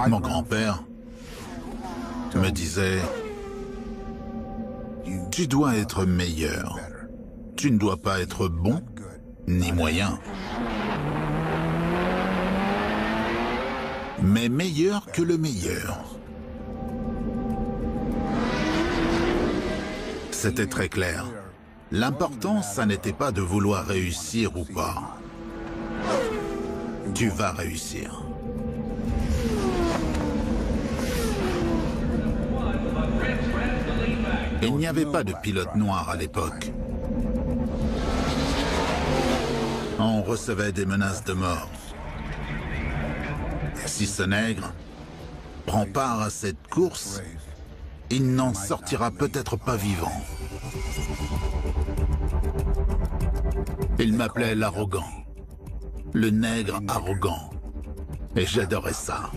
Mon grand-père me disait, tu dois être meilleur. Tu ne dois pas être bon ni moyen, mais meilleur que le meilleur. C'était très clair. L'important, ça n'était pas de vouloir réussir ou pas. Tu vas réussir. Il n'y avait pas de pilote noir à l'époque. On recevait des menaces de mort. Si ce nègre prend part à cette course, il n'en sortira peut-être pas vivant. Il m'appelait l'arrogant, le nègre arrogant, et j'adorais ça.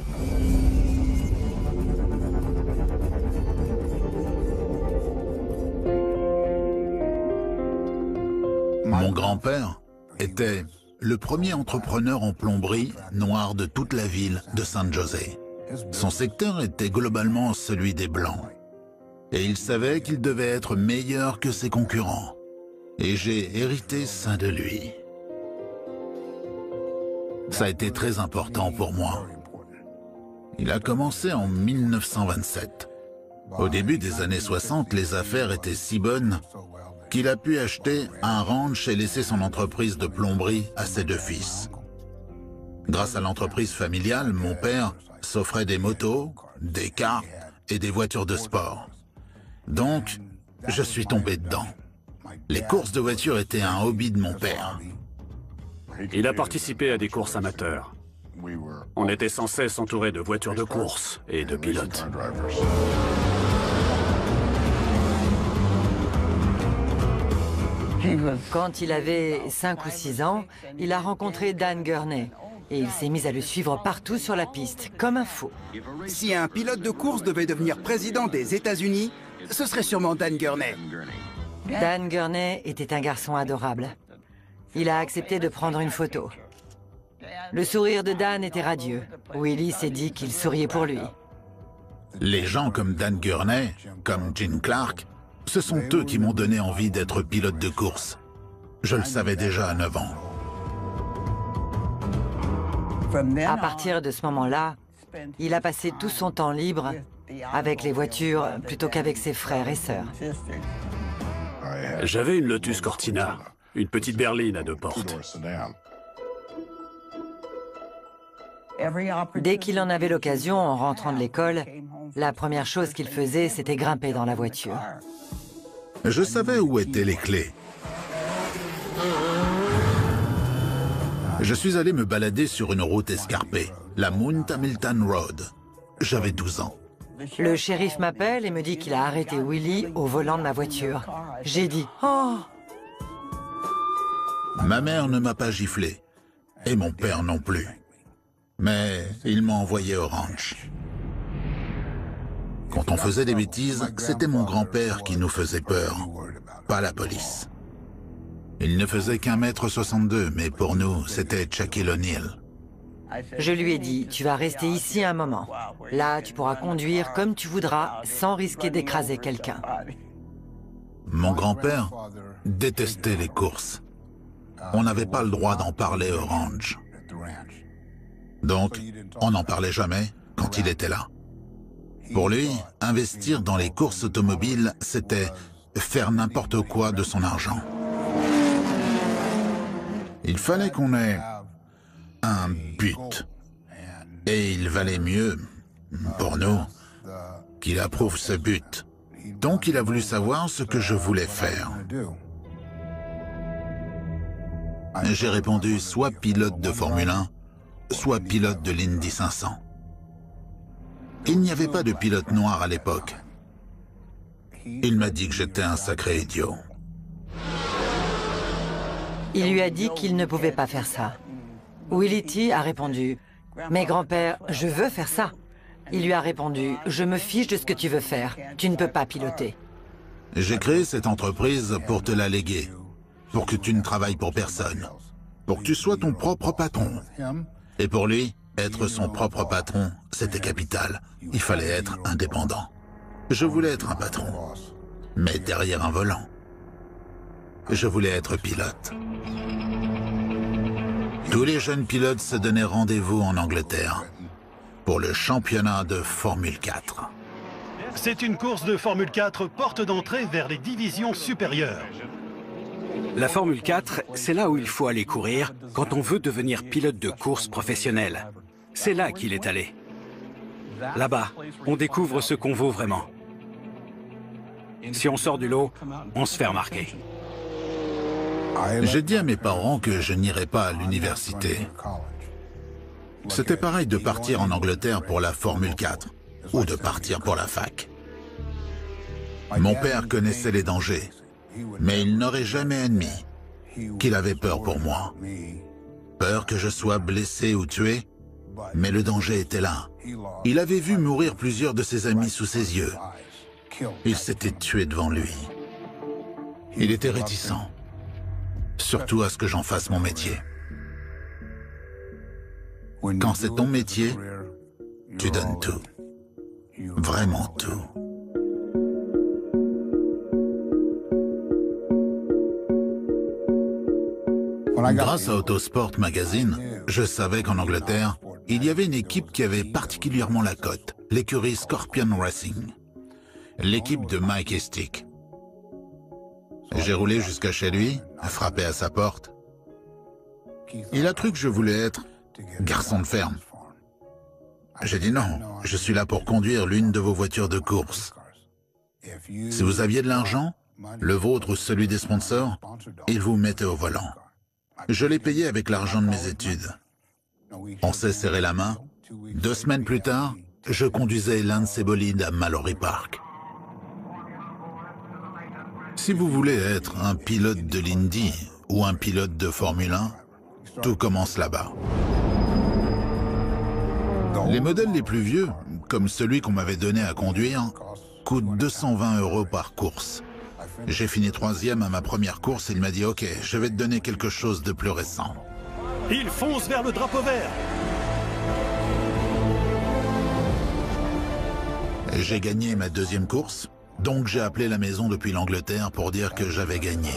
Mon grand-père était le premier entrepreneur en plomberie noir de toute la ville de San José. Son secteur était globalement celui des Blancs. Et il savait qu'il devait être meilleur que ses concurrents. Et j'ai hérité ça de lui. Ça a été très important pour moi. Il a commencé en 1927. Au début des années 60, les affaires étaient si bonnes qu'il a pu acheter un ranch et laisser son entreprise de plomberie à ses deux fils. Grâce à l'entreprise familiale, mon père s'offrait des motos, des cartes et des voitures de sport. Donc, je suis tombé dedans. Les courses de voitures étaient un hobby de mon père. Il a participé à des courses amateurs. On était sans cesse entouré de voitures de course et de pilotes. Quand il avait 5 ou 6 ans, il a rencontré Dan Gurney et il s'est mis à le suivre partout sur la piste, comme un fou. Si un pilote de course devait devenir président des États-Unis, ce serait sûrement Dan Gurney. Dan Gurney était un garçon adorable. Il a accepté de prendre une photo. Le sourire de Dan était radieux. Willie s'est dit qu'il souriait pour lui. Les gens comme Dan Gurney, comme Gene Clark, ce sont eux qui m'ont donné envie d'être pilote de course. Je le savais déjà à 9 ans. À partir de ce moment-là, il a passé tout son temps libre avec les voitures plutôt qu'avec ses frères et sœurs. J'avais une Lotus Cortina, une petite berline à 2 portes. Dès qu'il en avait l'occasion, en rentrant de l'école, la première chose qu'il faisait, c'était grimper dans la voiture. Je savais où étaient les clés. Je suis allé me balader sur une route escarpée, la Mount Hamilton Road. J'avais 12 ans. Le shérif m'appelle et me dit qu'il a arrêté Willie au volant de ma voiture. J'ai dit « Oh !» Ma mère ne m'a pas giflé, et mon père non plus. Mais il m'a envoyé au ranch. Quand on faisait des bêtises, c'était mon grand-père qui nous faisait peur, pas la police. Il ne faisait qu'1,62 m, mais pour nous, c'était Shaquille O'Neal. Je lui ai dit « Tu vas rester ici un moment. Là, tu pourras conduire comme tu voudras, sans risquer d'écraser quelqu'un. » Mon grand-père détestait les courses. On n'avait pas le droit d'en parler au ranch. Donc, on n'en parlait jamais quand il était là. Pour lui, investir dans les courses automobiles, c'était faire n'importe quoi de son argent. Il fallait qu'on ait un but. Et il valait mieux, pour nous, qu'il approuve ce but. Donc il a voulu savoir ce que je voulais faire. J'ai répondu soit pilote de Formule 1, soit pilote de l'Indy 500. Il n'y avait pas de pilote noir à l'époque. Il m'a dit que j'étais un sacré idiot. Il lui a dit qu'il ne pouvait pas faire ça. Willie T a répondu « Mais grand-père, je veux faire ça. » Il lui a répondu « Je me fiche de ce que tu veux faire. Tu ne peux pas piloter. » J'ai créé cette entreprise pour te la léguer, pour que tu ne travailles pour personne, pour que tu sois ton propre patron. Et pour lui, Être son propre patron, c'était capital. Il fallait être indépendant. Je voulais être un patron, mais derrière un volant. Je voulais être pilote. Tous les jeunes pilotes se donnaient rendez-vous en Angleterre pour le championnat de Formule 4. C'est une course de Formule 4 porte d'entrée vers les divisions supérieures. La Formule 4, c'est là où il faut aller courir quand on veut devenir pilote de course professionnel. C'est là qu'il est allé. Là-bas, on découvre ce qu'on vaut vraiment. Si on sort du lot, on se fait remarquer. J'ai dit à mes parents que je n'irais pas à l'université. C'était pareil de partir en Angleterre pour la Formule 4 ou de partir pour la fac. Mon père connaissait les dangers, mais il n'aurait jamais admis qu'il avait peur pour moi. Peur que je sois blessé ou tué, mais le danger était là. Il avait vu mourir plusieurs de ses amis sous ses yeux. Il s'était tué devant lui. Il était réticent, surtout à ce que j'en fasse mon métier. Quand c'est ton métier, tu donnes tout. Vraiment tout. Grâce à Autosport Magazine, je savais qu'en Angleterre, il y avait une équipe qui avait particulièrement la cote, l'écurie Scorpion Racing, l'équipe de Mike Estick. J'ai roulé jusqu'à chez lui, frappé à sa porte. Il a cru que je voulais être garçon de ferme. J'ai dit non, je suis là pour conduire l'une de vos voitures de course. Si vous aviez de l'argent, le vôtre ou celui des sponsors, il vous mettait au volant. Je l'ai payé avec l'argent de mes études. On s'est serré la main. 2 semaines plus tard, je conduisais l'un de ces bolides à Mallory Park. Si vous voulez être un pilote de l'Indy ou un pilote de Formule 1, tout commence là-bas. Les modèles les plus vieux, comme celui qu'on m'avait donné à conduire, coûtent 220 € par course. J'ai fini 3e à ma première course et il m'a dit « Ok, je vais te donner quelque chose de plus récent. » Il fonce vers le drapeau vert. J'ai gagné ma 2e course, donc j'ai appelé la maison depuis l'Angleterre pour dire que j'avais gagné.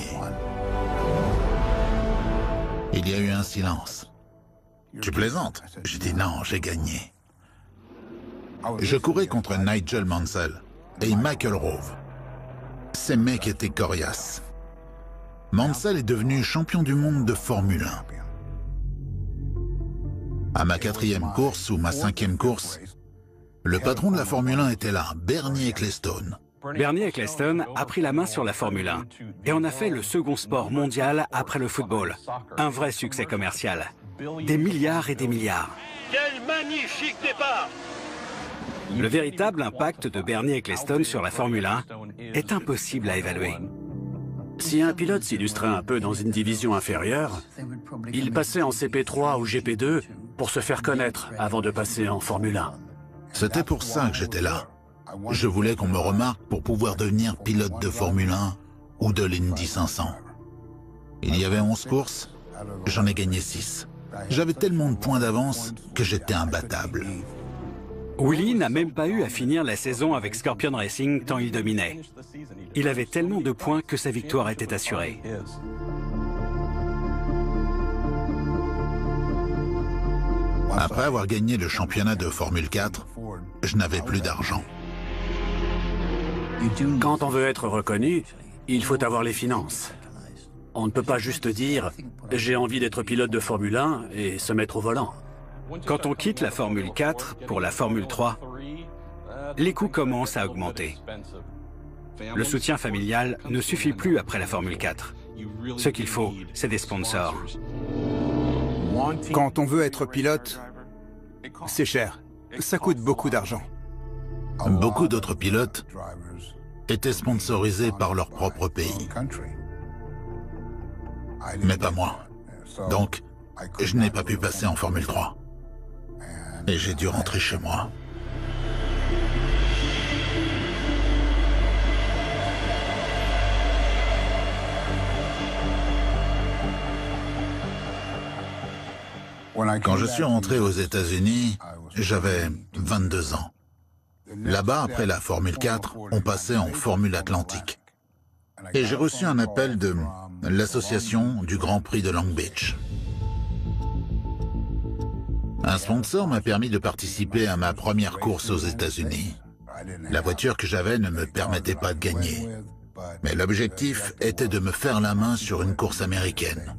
Il y a eu un silence. « Tu plaisantes ?» J'ai dit « Non, j'ai gagné. » Je courais contre Nigel Mansell et Michael Rowe. Ces mecs étaient coriaces. Mansell est devenu champion du monde de Formule 1. À ma 4e course ou ma 5e course, le patron de la Formule 1 était là, Bernie Ecclestone. Bernie Ecclestone a pris la main sur la Formule 1 et en a fait le second sport mondial après le football. Un vrai succès commercial. Des milliards et des milliards. Quel magnifique départ! Le véritable impact de Bernie Ecclestone sur la Formule 1 est impossible à évaluer. Si un pilote s'illustrait un peu dans une division inférieure, il passait en CP3 ou GP2 pour se faire connaître avant de passer en Formule 1. C'était pour ça que j'étais là. Je voulais qu'on me remarque pour pouvoir devenir pilote de Formule 1 ou de l'Indy 500. Il y avait 11 courses, j'en ai gagné 6. J'avais tellement de points d'avance que j'étais imbattable. Willie n'a même pas eu à finir la saison avec Scorpion Racing tant il dominait. Il avait tellement de points que sa victoire était assurée. Après avoir gagné le championnat de Formule 4, je n'avais plus d'argent. Quand on veut être reconnu, il faut avoir les finances. On ne peut pas juste dire « j'ai envie d'être pilote de Formule 1 » et se mettre au volant. Quand on quitte la Formule 4 pour la Formule 3, les coûts commencent à augmenter. Le soutien familial ne suffit plus après la Formule 4. Ce qu'il faut, c'est des sponsors. Quand on veut être pilote, c'est cher. Ça coûte beaucoup d'argent. Beaucoup d'autres pilotes étaient sponsorisés par leur propre pays. Mais pas moi. Donc, je n'ai pas pu passer en Formule 3. Et j'ai dû rentrer chez moi. Quand je suis rentré aux États-Unis, j'avais 22 ans. Là-bas, après la Formule 4, on passait en Formule Atlantique. Et j'ai reçu un appel de l'association du Grand Prix de Long Beach. Un sponsor m'a permis de participer à ma première course aux États-Unis. La voiture que j'avais ne me permettait pas de gagner. Mais l'objectif était de me faire la main sur une course américaine.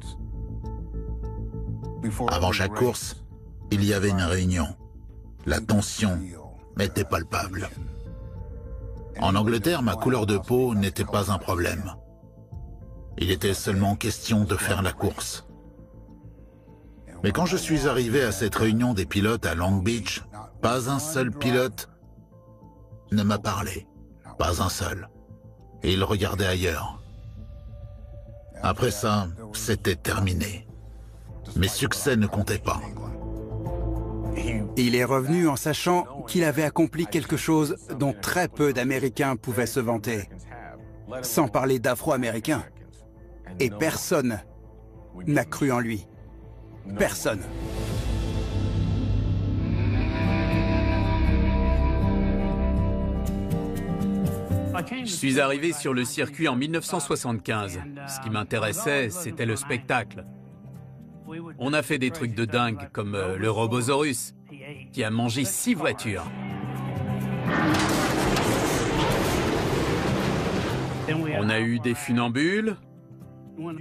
Avant chaque course, il y avait une réunion. La tension était palpable. En Angleterre, ma couleur de peau n'était pas un problème. Il était seulement question de faire la course. Mais quand je suis arrivé à cette réunion des pilotes à Long Beach, pas un seul pilote ne m'a parlé. Pas un seul. Et il regardait ailleurs. Après ça, c'était terminé. Mes succès ne comptaient pas. Il est revenu en sachant qu'il avait accompli quelque chose dont très peu d'Américains pouvaient se vanter. Sans parler d'Afro-Américains. Et personne n'a cru en lui. Personne. Je suis arrivé sur le circuit en 1975. Ce qui m'intéressait, c'était le spectacle. On a fait des trucs de dingue, comme le Robosaurus, qui a mangé 6 voitures. On a eu des funambules,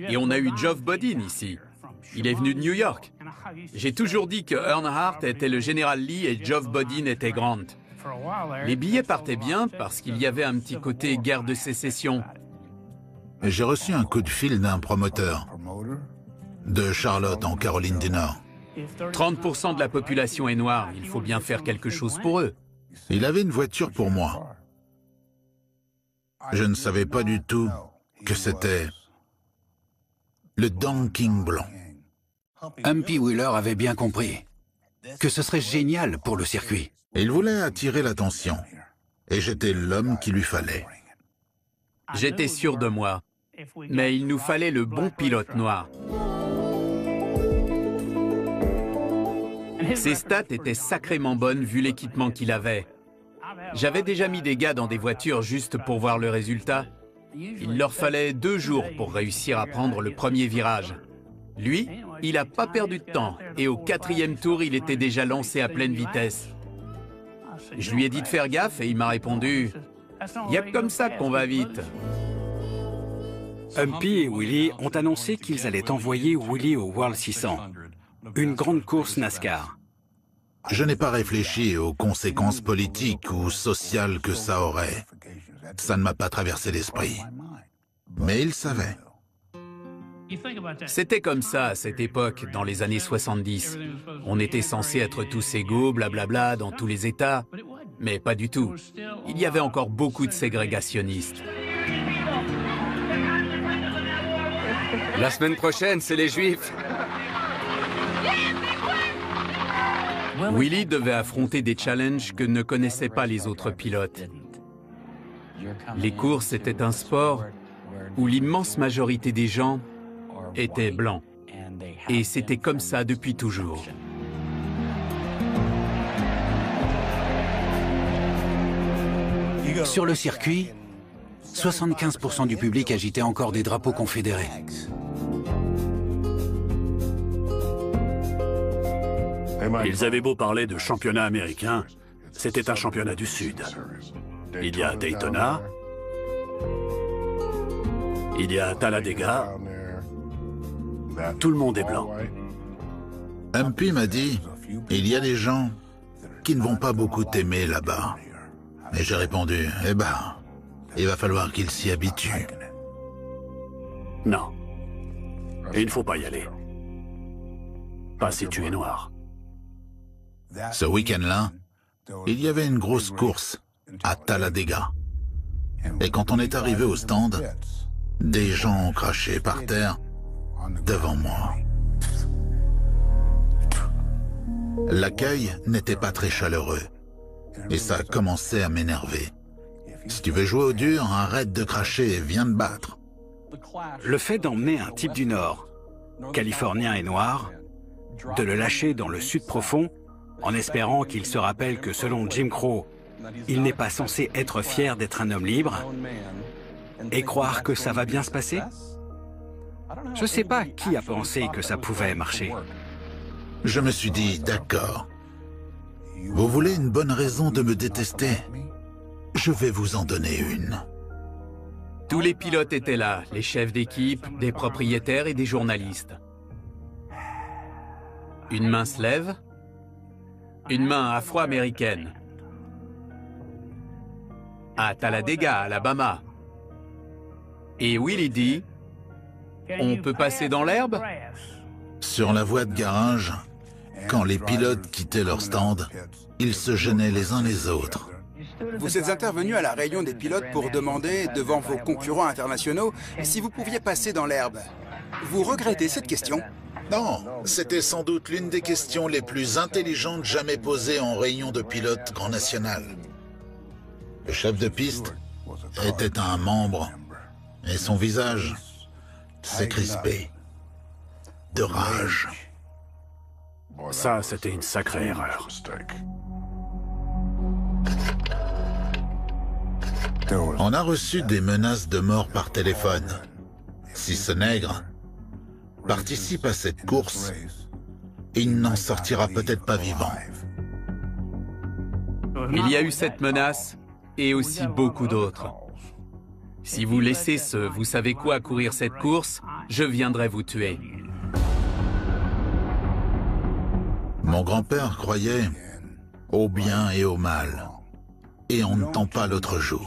et on a eu Geoff Bodine ici. Il est venu de New York. J'ai toujours dit que Earnhardt était le général Lee et Geoff Bodine était Grant. Les billets partaient bien parce qu'il y avait un petit côté guerre de sécession. J'ai reçu un coup de fil d'un promoteur de Charlotte en Caroline du Nord. 30% de la population est noire, il faut bien faire quelque chose pour eux. Il avait une voiture pour moi. Je ne savais pas du tout que c'était le Don King blanc. Humpy Wheeler avait bien compris que ce serait génial pour le circuit. Il voulait attirer l'attention, et j'étais l'homme qu'il lui fallait. J'étais sûr de moi, mais il nous fallait le bon pilote noir. Ses stats étaient sacrément bonnes vu l'équipement qu'il avait. J'avais déjà mis des gars dans des voitures juste pour voir le résultat. Il leur fallait 2 jours pour réussir à prendre le premier virage. Lui, il n'a pas perdu de temps, et au 4e tour, il était déjà lancé à pleine vitesse. Je lui ai dit de faire gaffe et il m'a répondu « Il y a comme ça qu'on va vite ». Humpy et Willie ont annoncé qu'ils allaient envoyer Willie au World 600, une grande course NASCAR. Je n'ai pas réfléchi aux conséquences politiques ou sociales que ça aurait. Ça ne m'a pas traversé l'esprit. Mais il savait. C'était comme ça à cette époque, dans les années 70. On était censé être tous égaux, blablabla, dans tous les États. Mais pas du tout. Il y avait encore beaucoup de ségrégationnistes. La semaine prochaine, c'est les Juifs. Willie devait affronter des challenges que ne connaissaient pas les autres pilotes. Les courses étaient un sport où l'immense majorité des gens étaient blancs. Et c'était comme ça depuis toujours. Sur le circuit, 75% du public agitait encore des drapeaux confédérés. Ils avaient beau parler de championnat américain, c'était un championnat du Sud. Il y a Daytona, il y a Talladega, tout le monde est blanc. Humpy m'a dit, il y a des gens qui ne vont pas beaucoup t'aimer là-bas. Et j'ai répondu, eh ben, il va falloir qu'ils s'y habituent. Non. Et il ne faut pas y aller. Pas si tu es noir. Ce week-end-là, il y avait une grosse course à Talladega. Et quand on est arrivé au stand, des gens ont craché par terre devant moi. L'accueil n'était pas très chaleureux. Et ça commençait à m'énerver. Si tu veux jouer au dur, arrête de cracher et viens te battre. Le fait d'emmener un type du Nord, californien et noir, de le lâcher dans le sud profond, en espérant qu'il se rappelle que selon Jim Crow, il n'est pas censé être fier d'être un homme libre, et croire que ça va bien se passer? Je ne sais pas qui a pensé que ça pouvait marcher. Je me suis dit, d'accord. Vous voulez une bonne raison de me détester? Je vais vous en donner une. Tous les pilotes étaient là, les chefs d'équipe, des propriétaires et des journalistes. Une main se lève, une main afro-américaine. À Talladega, Alabama. Et Willie dit, on peut passer dans l'herbe? Sur la voie de garage, quand les pilotes quittaient leur stand, ils se gênaient les uns les autres. Vous êtes intervenu à la réunion des pilotes pour demander, devant vos concurrents internationaux, si vous pouviez passer dans l'herbe. Vous regrettez cette question? Non, c'était sans doute l'une des questions les plus intelligentes jamais posées en réunion de pilotes grand national. Le chef de piste était un membre et son visage s'est crispé de rage. Ça, c'était une sacrée erreur. On a reçu des menaces de mort par téléphone. Si ce nègre participe à cette course, il n'en sortira peut-être pas vivant. Il y a eu cette menace et aussi beaucoup d'autres. Si vous laissez ce vous savez quoi courir cette course, je viendrai vous tuer. Mon grand-père croyait au bien et au mal. Et on ne tend pas l'autre joue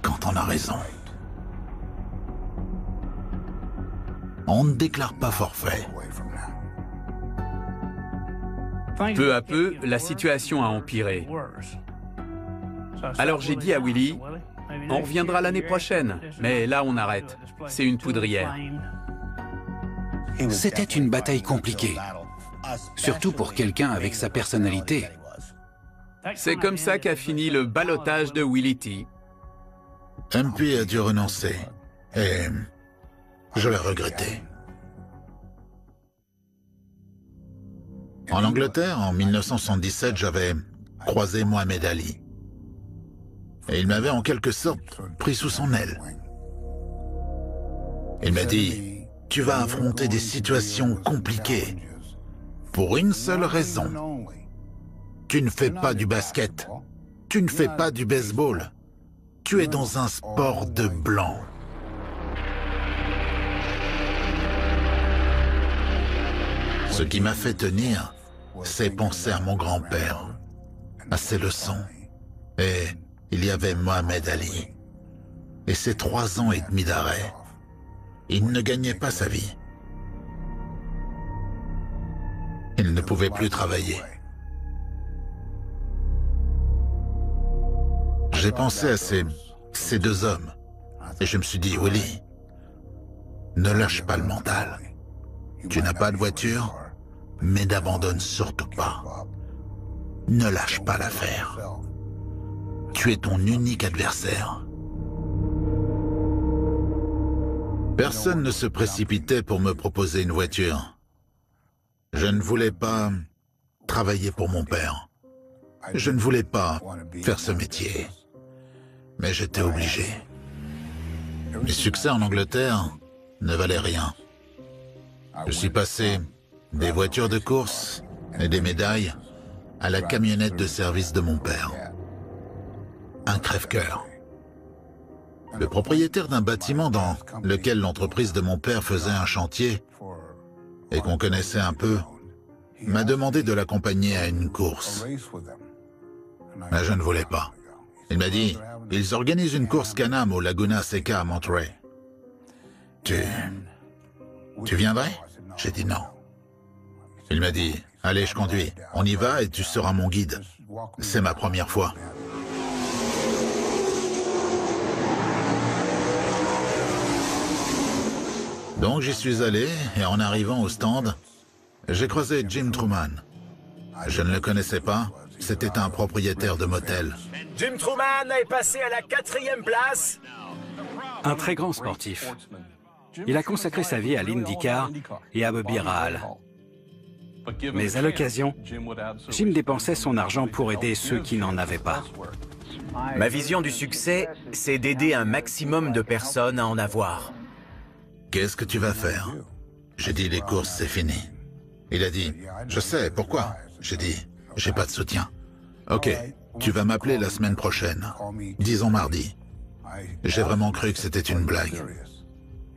quand on a raison. On ne déclare pas forfait. Peu à peu, la situation a empiré. Alors j'ai dit à Willie, on reviendra l'année prochaine, mais là on arrête. C'est une poudrière. C'était une bataille compliquée, surtout pour quelqu'un avec sa personnalité. C'est comme ça qu'a fini le ballottage de Willie T. MP a dû renoncer, et je l'ai regretté. En Angleterre, en 1977, j'avais croisé Mohamed Ali. Et il m'avait en quelque sorte pris sous son aile. Il m'a dit, tu vas affronter des situations compliquées pour une seule raison. Tu ne fais pas du basket, tu ne fais pas du baseball, tu es dans un sport de blanc. Ce qui m'a fait tenir, c'est penser à mon grand-père, à ses leçons. Et il y avait Mohamed Ali. Et ses 3 ans et demi d'arrêt. Il ne gagnait pas sa vie. Il ne pouvait plus travailler. J'ai pensé à ces 2 hommes. Et je me suis dit, Willie, ne lâche pas le mental. Tu n'as pas de voiture, mais n'abandonne surtout pas. Ne lâche pas l'affaire. Tu es ton unique adversaire. Personne ne se précipitait pour me proposer une voiture. Je ne voulais pas travailler pour mon père. Je ne voulais pas faire ce métier. Mais j'étais obligé. Mes succès en Angleterre ne valaient rien. Je suis passé des voitures de course et des médailles à la camionnette de service de mon père. Un crève-cœur. Le propriétaire d'un bâtiment dans lequel l'entreprise de mon père faisait un chantier et qu'on connaissait un peu, m'a demandé de l'accompagner à une course. Mais je ne voulais pas. Il m'a dit, ils organisent une course Can-Am au Laguna Seca à Monterey. Tu viendrais? J'ai dit non. Il m'a dit, allez, je conduis. On y va et tu seras mon guide. C'est ma première fois. Donc j'y suis allé et en arrivant au stand, j'ai croisé Jim Truman. Je ne le connaissais pas, c'était un propriétaire de motel. Jim Truman est passé à la 4e place. Un très grand sportif. Il a consacré sa vie à l'IndyCar et à Bobby Rahal. Mais à l'occasion, Jim dépensait son argent pour aider ceux qui n'en avaient pas. Ma vision du succès, c'est d'aider un maximum de personnes à en avoir. Qu'est-ce que tu vas faire? J'ai dit, les courses, c'est fini. Il a dit, je sais, pourquoi? J'ai dit, j'ai pas de soutien. Ok, tu vas m'appeler la semaine prochaine, disons mardi. J'ai vraiment cru que c'était une blague.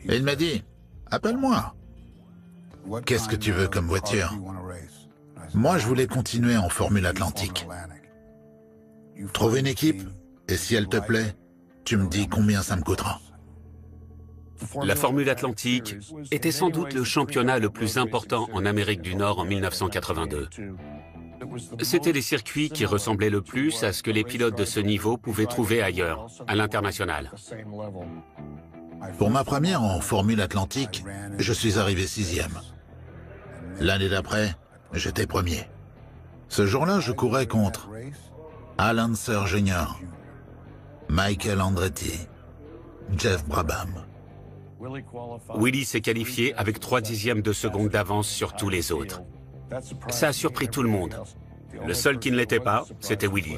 Et il m'a dit, appelle-moi. Qu'est-ce que tu veux comme voiture? Moi, je voulais continuer en Formule Atlantique. Trouve une équipe, et si elle te plaît, tu me dis combien ça me coûtera. La Formule Atlantique était sans doute le championnat le plus important en Amérique du Nord en 1982. C'étaient les circuits qui ressemblaient le plus à ce que les pilotes de ce niveau pouvaient trouver ailleurs, à l'international. Pour ma première en Formule Atlantique, je suis arrivé 6e. L'année d'après, j'étais premier. Ce jour-là, je courais contre Al Unser Jr., Michael Andretti, Jeff Brabham. Willie s'est qualifié avec 3 dixièmes de seconde d'avance sur tous les autres. Ça a surpris tout le monde. Le seul qui ne l'était pas, c'était Willie.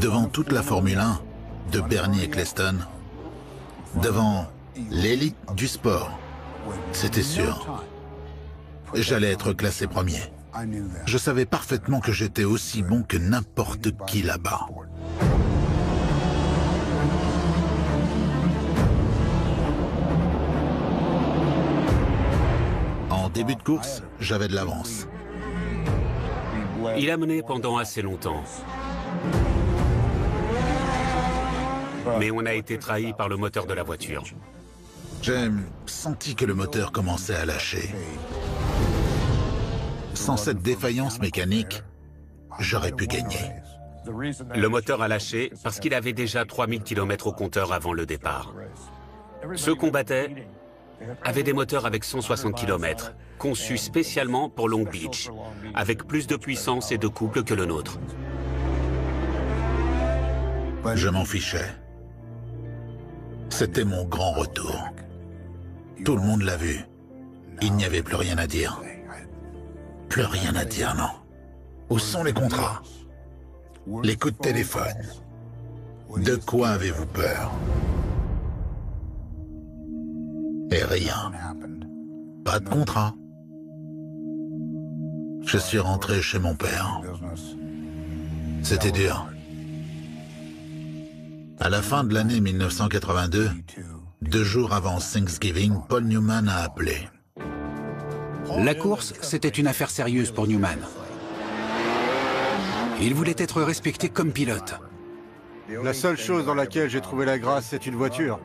Devant toute la Formule 1, de Bernie Eccleston, devant l'élite du sport, c'était sûr. J'allais être classé premier. Je savais parfaitement que j'étais aussi bon que n'importe qui là-bas. En début de course, j'avais de l'avance. Il a mené pendant assez longtemps. Mais on a été trahi par le moteur de la voiture. J'ai senti que le moteur commençait à lâcher. Sans cette défaillance mécanique, j'aurais pu gagner. Le moteur a lâché parce qu'il avait déjà 3000 km au compteur avant le départ. Ceux qu'on battait avaient des moteurs avec 160 km, conçus spécialement pour Long Beach, avec plus de puissance et de couple que le nôtre. Je m'en fichais. C'était mon grand retour. Tout le monde l'a vu. Il n'y avait plus rien à dire. Plus rien à dire, non. Où sont les contrats? Les coups de téléphone? De quoi avez-vous peur? Et rien. Pas de contrat. Je suis rentré chez mon père. C'était dur. À la fin de l'année 1982, 2 jours avant Thanksgiving, Paul Newman a appelé. La course, c'était une affaire sérieuse pour Newman. Il voulait être respecté comme pilote. La seule chose dans laquelle j'ai trouvé la grâce, c'est une voiture.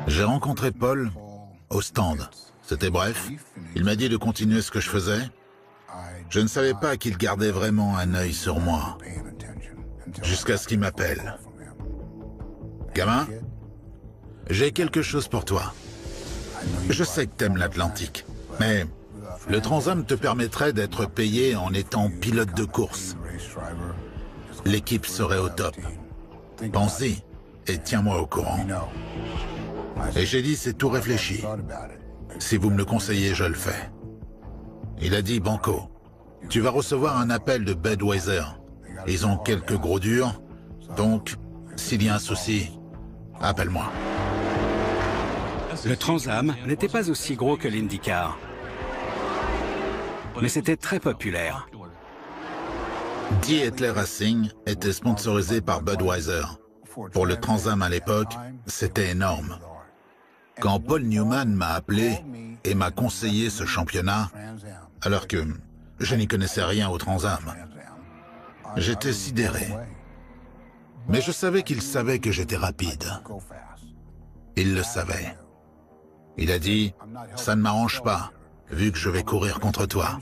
J'ai rencontré Paul au stand. C'était bref. Il m'a dit de continuer ce que je faisais. Je ne savais pas qu'il gardait vraiment un œil sur moi. Jusqu'à ce qu'il m'appelle. Gamin, j'ai quelque chose pour toi. Je sais que t'aimes l'Atlantique, mais le Trans-Am te permettrait d'être payé en étant pilote de course. L'équipe serait au top. Pense-y et tiens-moi au courant. Et j'ai dit, c'est tout réfléchi. Si vous me le conseillez, je le fais. Il a dit, Banco, tu vas recevoir un appel de Budweiser. Ils ont quelques gros durs, donc s'il y a un souci, appelle-moi. Le Trans-Am n'était pas aussi gros que l'IndyCar, mais c'était très populaire. Dietler Racing était sponsorisé par Budweiser. Pour le Trans-Am à l'époque, c'était énorme. Quand Paul Newman m'a appelé et m'a conseillé ce championnat, alors que je n'y connaissais rien au Trans-Am, j'étais sidéré. Mais je savais qu'il savait que j'étais rapide. Il le savait. Il a dit, ça ne m'arrange pas, vu que je vais courir contre toi.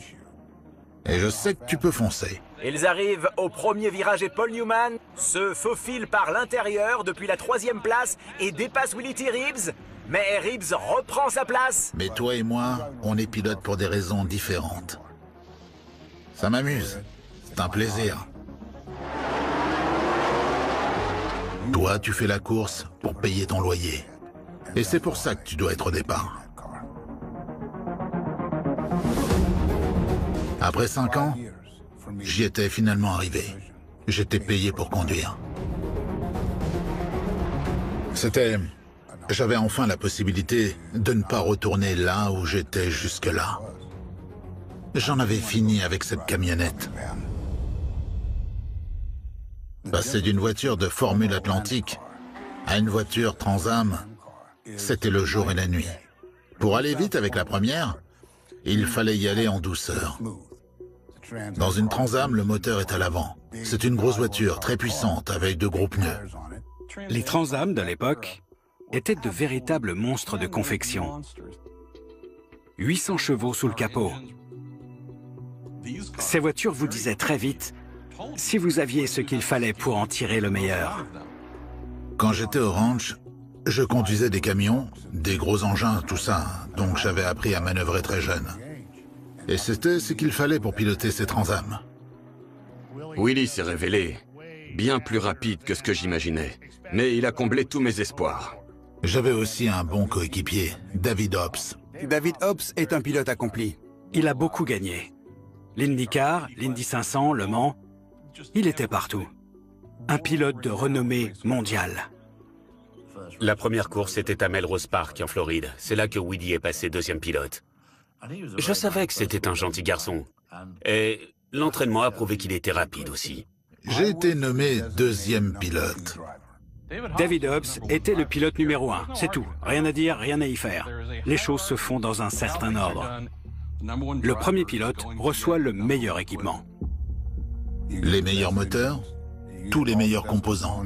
Et je sais que tu peux foncer. Ils arrivent au premier virage et Paul Newman se faufile par l'intérieur depuis la 3e place et dépasse Willie T. Reeves. Mais Reeves reprend sa place. Mais toi et moi, on est pilotes pour des raisons différentes. Ça m'amuse. C'est un plaisir. Toi, tu fais la course pour payer ton loyer. Et c'est pour ça que tu dois être au départ. Après 5 ans, j'y étais finalement arrivé. J'étais payé pour conduire. J'avais enfin la possibilité de ne pas retourner là où j'étais jusque-là. J'en avais fini avec cette camionnette. Passer d'une voiture de Formule Atlantique à une voiture Trans-Am, c'était le jour et la nuit. Pour aller vite avec la première, il fallait y aller en douceur. Dans une Trans-Am, le moteur est à l'avant. C'est une grosse voiture, très puissante, avec de gros pneus. Les Trans-Am de l'époque étaient de véritables monstres de confection. 800 chevaux sous le capot. Ces voitures vous disaient très vite si vous aviez ce qu'il fallait pour en tirer le meilleur. Quand j'étais au ranch, je conduisais des camions, des gros engins, tout ça, donc j'avais appris à manœuvrer très jeune. Et c'était ce qu'il fallait pour piloter ces Trans-Am. Willie s'est révélé bien plus rapide que ce que j'imaginais, mais il a comblé tous mes espoirs. J'avais aussi un bon coéquipier, David Hobbs. David Hobbs est un pilote accompli. Il a beaucoup gagné. L'IndyCar, l'Indy 500, Le Mans, il était partout. Un pilote de renommée mondiale. La première course était à Melrose Park, en Floride. C'est là que Willie est passé deuxième pilote. Je savais que c'était un gentil garçon. Et l'entraînement a prouvé qu'il était rapide aussi. J'ai été nommé deuxième pilote. David Hobbs était le pilote numéro 1, c'est tout. Rien à dire, rien à y faire. Les choses se font dans un certain ordre. Le premier pilote reçoit le meilleur équipement. Les meilleurs moteurs, tous les meilleurs composants.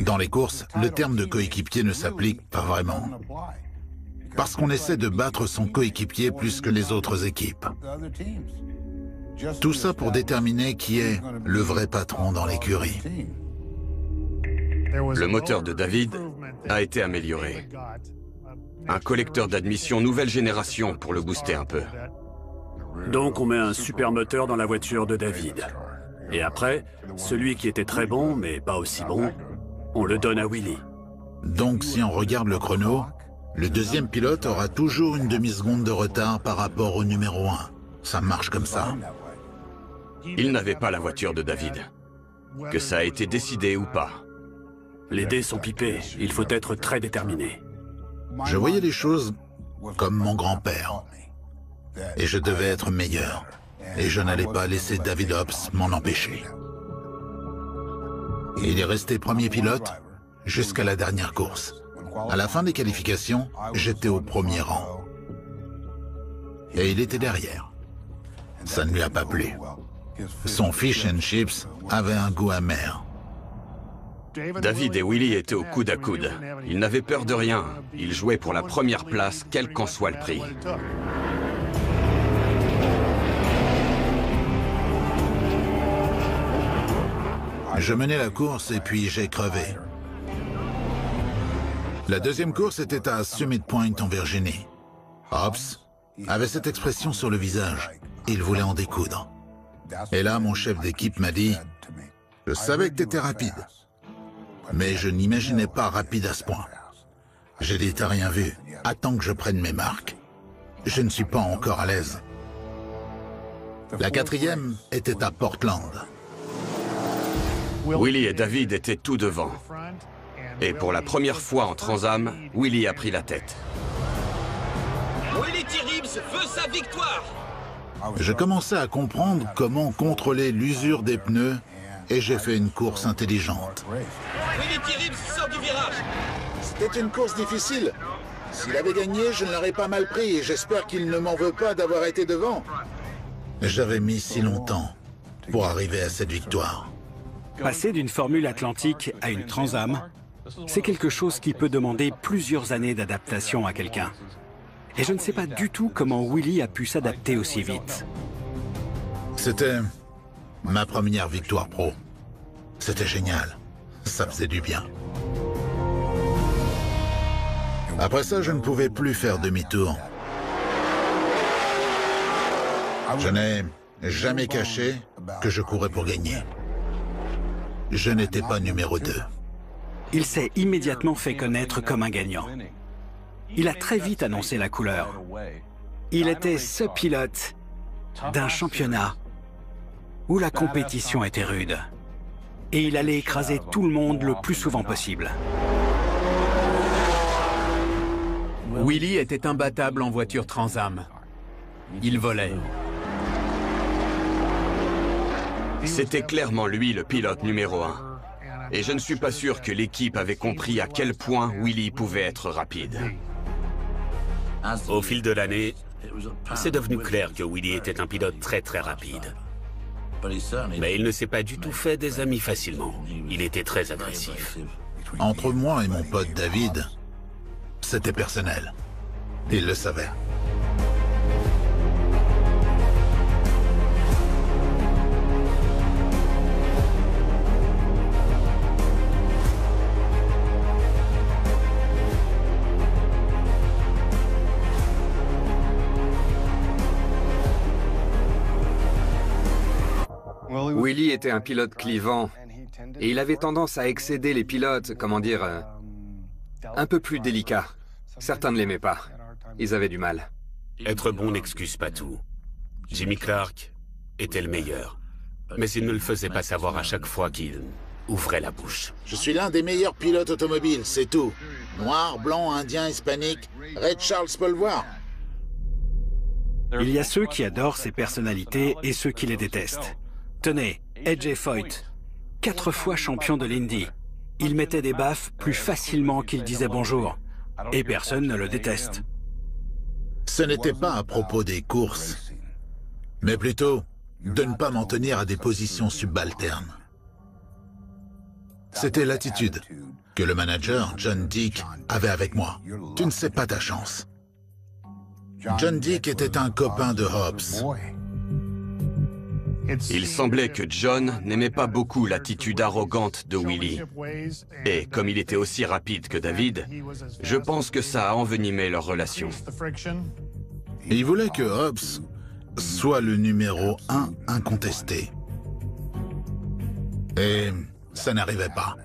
Dans les courses, le terme de coéquipier ne s'applique pas vraiment. Parce qu'on essaie de battre son coéquipier plus que les autres équipes. Tout ça pour déterminer qui est le vrai patron dans l'écurie. Le moteur de David a été amélioré. Un collecteur d'admission nouvelle génération pour le booster un peu. Donc on met un super moteur dans la voiture de David. Et après, celui qui était très bon, mais pas aussi bon, on le donne à Willie. Donc si on regarde le chrono, le deuxième pilote aura toujours une demi-seconde de retard par rapport au numéro 1. Ça marche comme ça. Il n'avait pas la voiture de David. Que ça a été décidé ou pas. Les dés sont pipés, il faut être très déterminé. Je voyais les choses comme mon grand-père. Et je devais être meilleur. Et je n'allais pas laisser David Hobbs m'en empêcher. Il est resté premier pilote jusqu'à la dernière course. À la fin des qualifications, j'étais au premier rang. Et il était derrière. Ça ne lui a pas plu. Son fish and chips avait un goût amer. David et Willie étaient au coude à coude. Ils n'avaient peur de rien. Ils jouaient pour la première place, quel qu'en soit le prix. Je menais la course et puis j'ai crevé. La deuxième course était à Summit Point en Virginie. Hobbs avait cette expression sur le visage. Il voulait en découdre. Et là, mon chef d'équipe m'a dit « Je savais que tu étais rapide, mais je n'imaginais pas rapide à ce point. » J'ai dit « T'as rien vu, attends que je prenne mes marques. Je ne suis pas encore à l'aise. » La quatrième était à Portland. Willie et David étaient tout devant. Et pour la première fois en Trans-Am, Willie a pris la tête. Willie Ribbs veut sa victoire. Je commençais à comprendre comment contrôler l'usure des pneus et j'ai fait une course intelligente. Willie Ribbs sort du virage. C'était une course difficile. S'il avait gagné, je ne l'aurais pas mal pris et j'espère qu'il ne m'en veut pas d'avoir été devant. J'avais mis si longtemps pour arriver à cette victoire. Passer d'une Formule Atlantique à une Trans-Am, c'est quelque chose qui peut demander plusieurs années d'adaptation à quelqu'un. Et je ne sais pas du tout comment Willie a pu s'adapter aussi vite. C'était ma première victoire pro. C'était génial. Ça faisait du bien. Après ça, je ne pouvais plus faire demi-tour. Je n'ai jamais caché que je courais pour gagner. Je n'étais pas numéro 2. Il s'est immédiatement fait connaître comme un gagnant. Il a très vite annoncé la couleur. Il était ce pilote d'un championnat où la compétition était rude. Et il allait écraser tout le monde le plus souvent possible. Willie était imbattable en voiture Trans Am. Il volait. C'était clairement lui le pilote numéro 1. Et je ne suis pas sûr que l'équipe avait compris à quel point Willie pouvait être rapide. Au fil de l'année, c'est devenu clair que Willie était un pilote très rapide. Mais il ne s'est pas du tout fait des amis facilement. Il était très agressif. Entre moi et mon pote David, c'était personnel. Il le savait. Willie était un pilote clivant et il avait tendance à excéder les pilotes, comment dire, un peu plus délicats. Certains ne l'aimaient pas. Ils avaient du mal. Être bon n'excuse pas tout. Jimmy Clark était le meilleur, mais il ne le faisait pas savoir à chaque fois qu'il ouvrait la bouche. Je suis l'un des meilleurs pilotes automobiles, c'est tout. Noir, blanc, indien, hispanique, Ray Charles peut le voir. Il y a ceux qui adorent ces personnalités et ceux qui les détestent. Tenez, AJ Foyt, 4 fois champion de l'Indy. Il mettait des baffes plus facilement qu'il disait bonjour. Et personne ne le déteste. Ce n'était pas à propos des courses, mais plutôt de ne pas m'en tenir à des positions subalternes. C'était l'attitude que le manager, John Dick, avait avec moi. Tu ne sais pas ta chance. John Dick était un copain de Hobbs. Il semblait que John n'aimait pas beaucoup l'attitude arrogante de Willie. Et comme il était aussi rapide que David, je pense que ça a envenimé leur relation. Il voulait que Hobbs soit le numéro 1 incontesté. Et ça n'arrivait pas.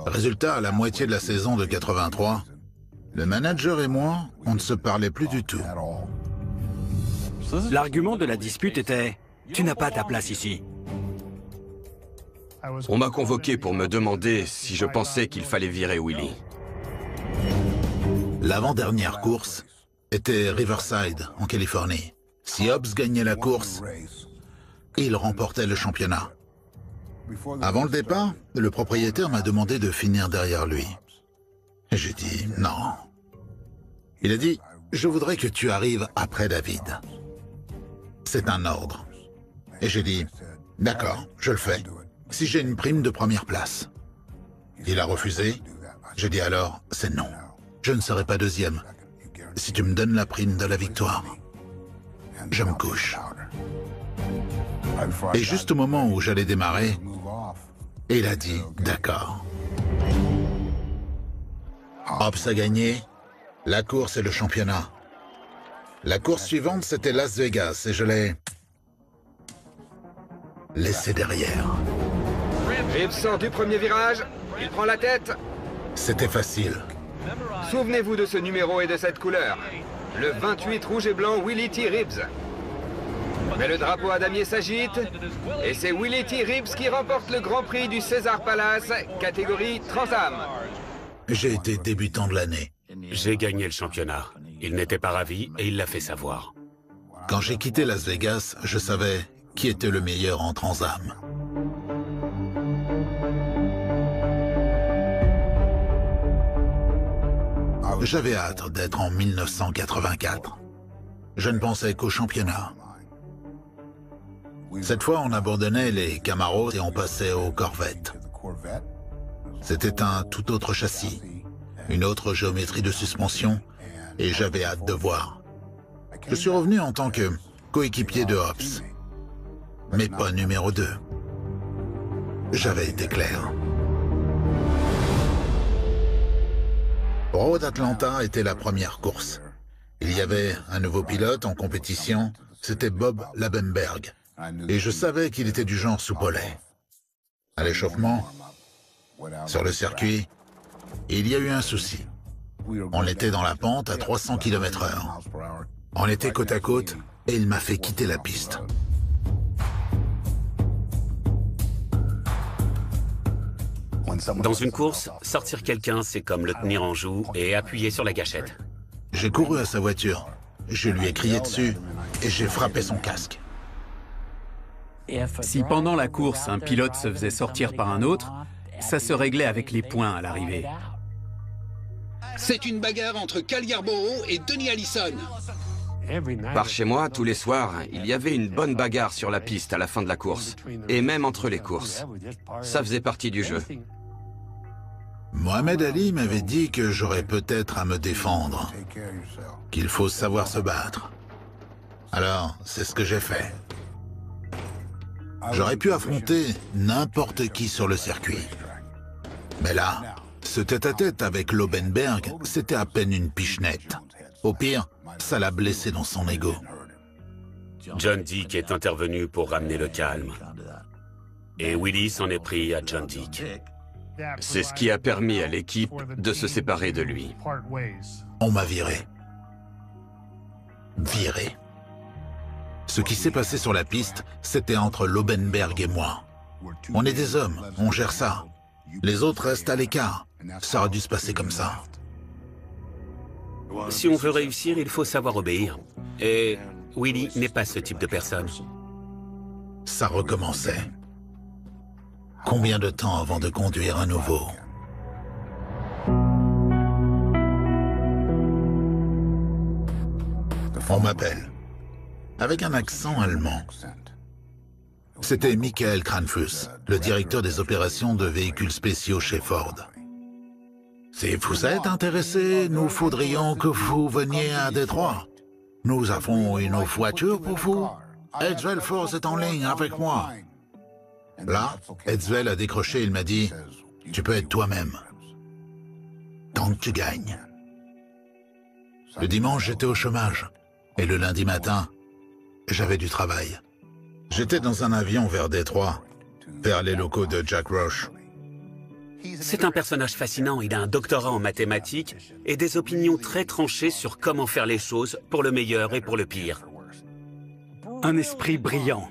Résultat, à la moitié de la saison de 83, le manager et moi, on ne se parlait plus du tout. L'argument de la dispute était « Tu n'as pas ta place ici ». On m'a convoqué pour me demander si je pensais qu'il fallait virer Willie. L'avant-dernière course était Riverside, en Californie. Si Hobbs gagnait la course, il remportait le championnat. Avant le départ, le propriétaire m'a demandé de finir derrière lui. J'ai dit non. Il a dit « Je voudrais que tu arrives après David. C'est un ordre. » Et j'ai dit « D'accord, je le fais. Si j'ai une prime de première place. » Il a refusé. J'ai dit alors « C'est non. Je ne serai pas deuxième. Si tu me donnes la prime de la victoire, je me couche. » Et juste au moment où j'allais démarrer, il a dit « D'accord. » Hobbs a gagné la course et le championnat. La course suivante, c'était Las Vegas et je l'ai laissé derrière. Reeves sort du premier virage, il prend la tête. C'était facile. Souvenez-vous de ce numéro et de cette couleur. Le 28 rouge et blanc Willie T. Reeves. Mais le drapeau à damier s'agite et c'est Willie T. Reeves qui remporte le Grand Prix du César Palace, catégorie Trans Am. J'ai été débutant de l'année. J'ai gagné le championnat. Il n'était pas ravi et il l'a fait savoir. Quand j'ai quitté Las Vegas, je savais qui était le meilleur en Trans Am. J'avais hâte d'être en 1984. Je ne pensais qu'au championnat. Cette fois, on abandonnait les Camaros et on passait aux Corvettes. C'était un tout autre châssis, une autre géométrie de suspension, et j'avais hâte de voir. Je suis revenu en tant que coéquipier de Hobbs, mais pas numéro 2. J'avais été clair. Road Atlanta était la première course. Il y avait un nouveau pilote en compétition, c'était Bob Labenberg. Et je savais qu'il était du genre soupolais. À l'échauffement, sur le circuit, il y a eu un souci. On était dans la pente à 300 km/h. On était côte à côte et il m'a fait quitter la piste. Dans une course, sortir quelqu'un, c'est comme le tenir en joue et appuyer sur la gâchette. J'ai couru à sa voiture, je lui ai crié dessus et j'ai frappé son casque. Si pendant la course, un pilote se faisait sortir par un autre, ça se réglait avec les points à l'arrivée. C'est une bagarre entre Cal Yarborough et Denny Allison. Par chez moi, tous les soirs, il y avait une bonne bagarre sur la piste à la fin de la course. Et même entre les courses. Ça faisait partie du jeu. Mohamed Ali m'avait dit que j'aurais peut-être à me défendre, qu'il faut savoir se battre. Alors, c'est ce que j'ai fait. J'aurais pu affronter n'importe qui sur le circuit. Mais là, ce tête-à-tête avec Lobenberg, c'était à peine une pichenette. Au pire, ça l'a blessé dans son ego. John Dick est intervenu pour ramener le calme. Et Willie s'en est pris à John Dick. C'est ce qui a permis à l'équipe de se séparer de lui. On m'a viré. Viré. Ce qui s'est passé sur la piste, c'était entre Lobenberg et moi. On est des hommes, on gère ça. Les autres restent à l'écart. Ça aurait dû se passer comme ça. Si on veut réussir, il faut savoir obéir. Et Willie n'est pas ce type de personne. Ça recommençait. Combien de temps avant de conduire à nouveau? On m'appelle. Avec un accent allemand. C'était Michael Kranfuss, le directeur des opérations de véhicules spéciaux chez Ford. Si vous êtes intéressé, nous voudrions que vous veniez à Détroit. Nous avons une voiture pour vous. Edswell Force est en ligne avec moi. Là, Edswell a décroché, il m'a dit « Tu peux être toi-même. Tant que tu gagnes. » Le dimanche, j'étais au chômage. Et le lundi matin, j'avais du travail. J'étais dans un avion vers Détroit, vers les locaux de Jack Roche. C'est un personnage fascinant, il a un doctorat en mathématiques et des opinions très tranchées sur comment faire les choses pour le meilleur et pour le pire. Un esprit brillant,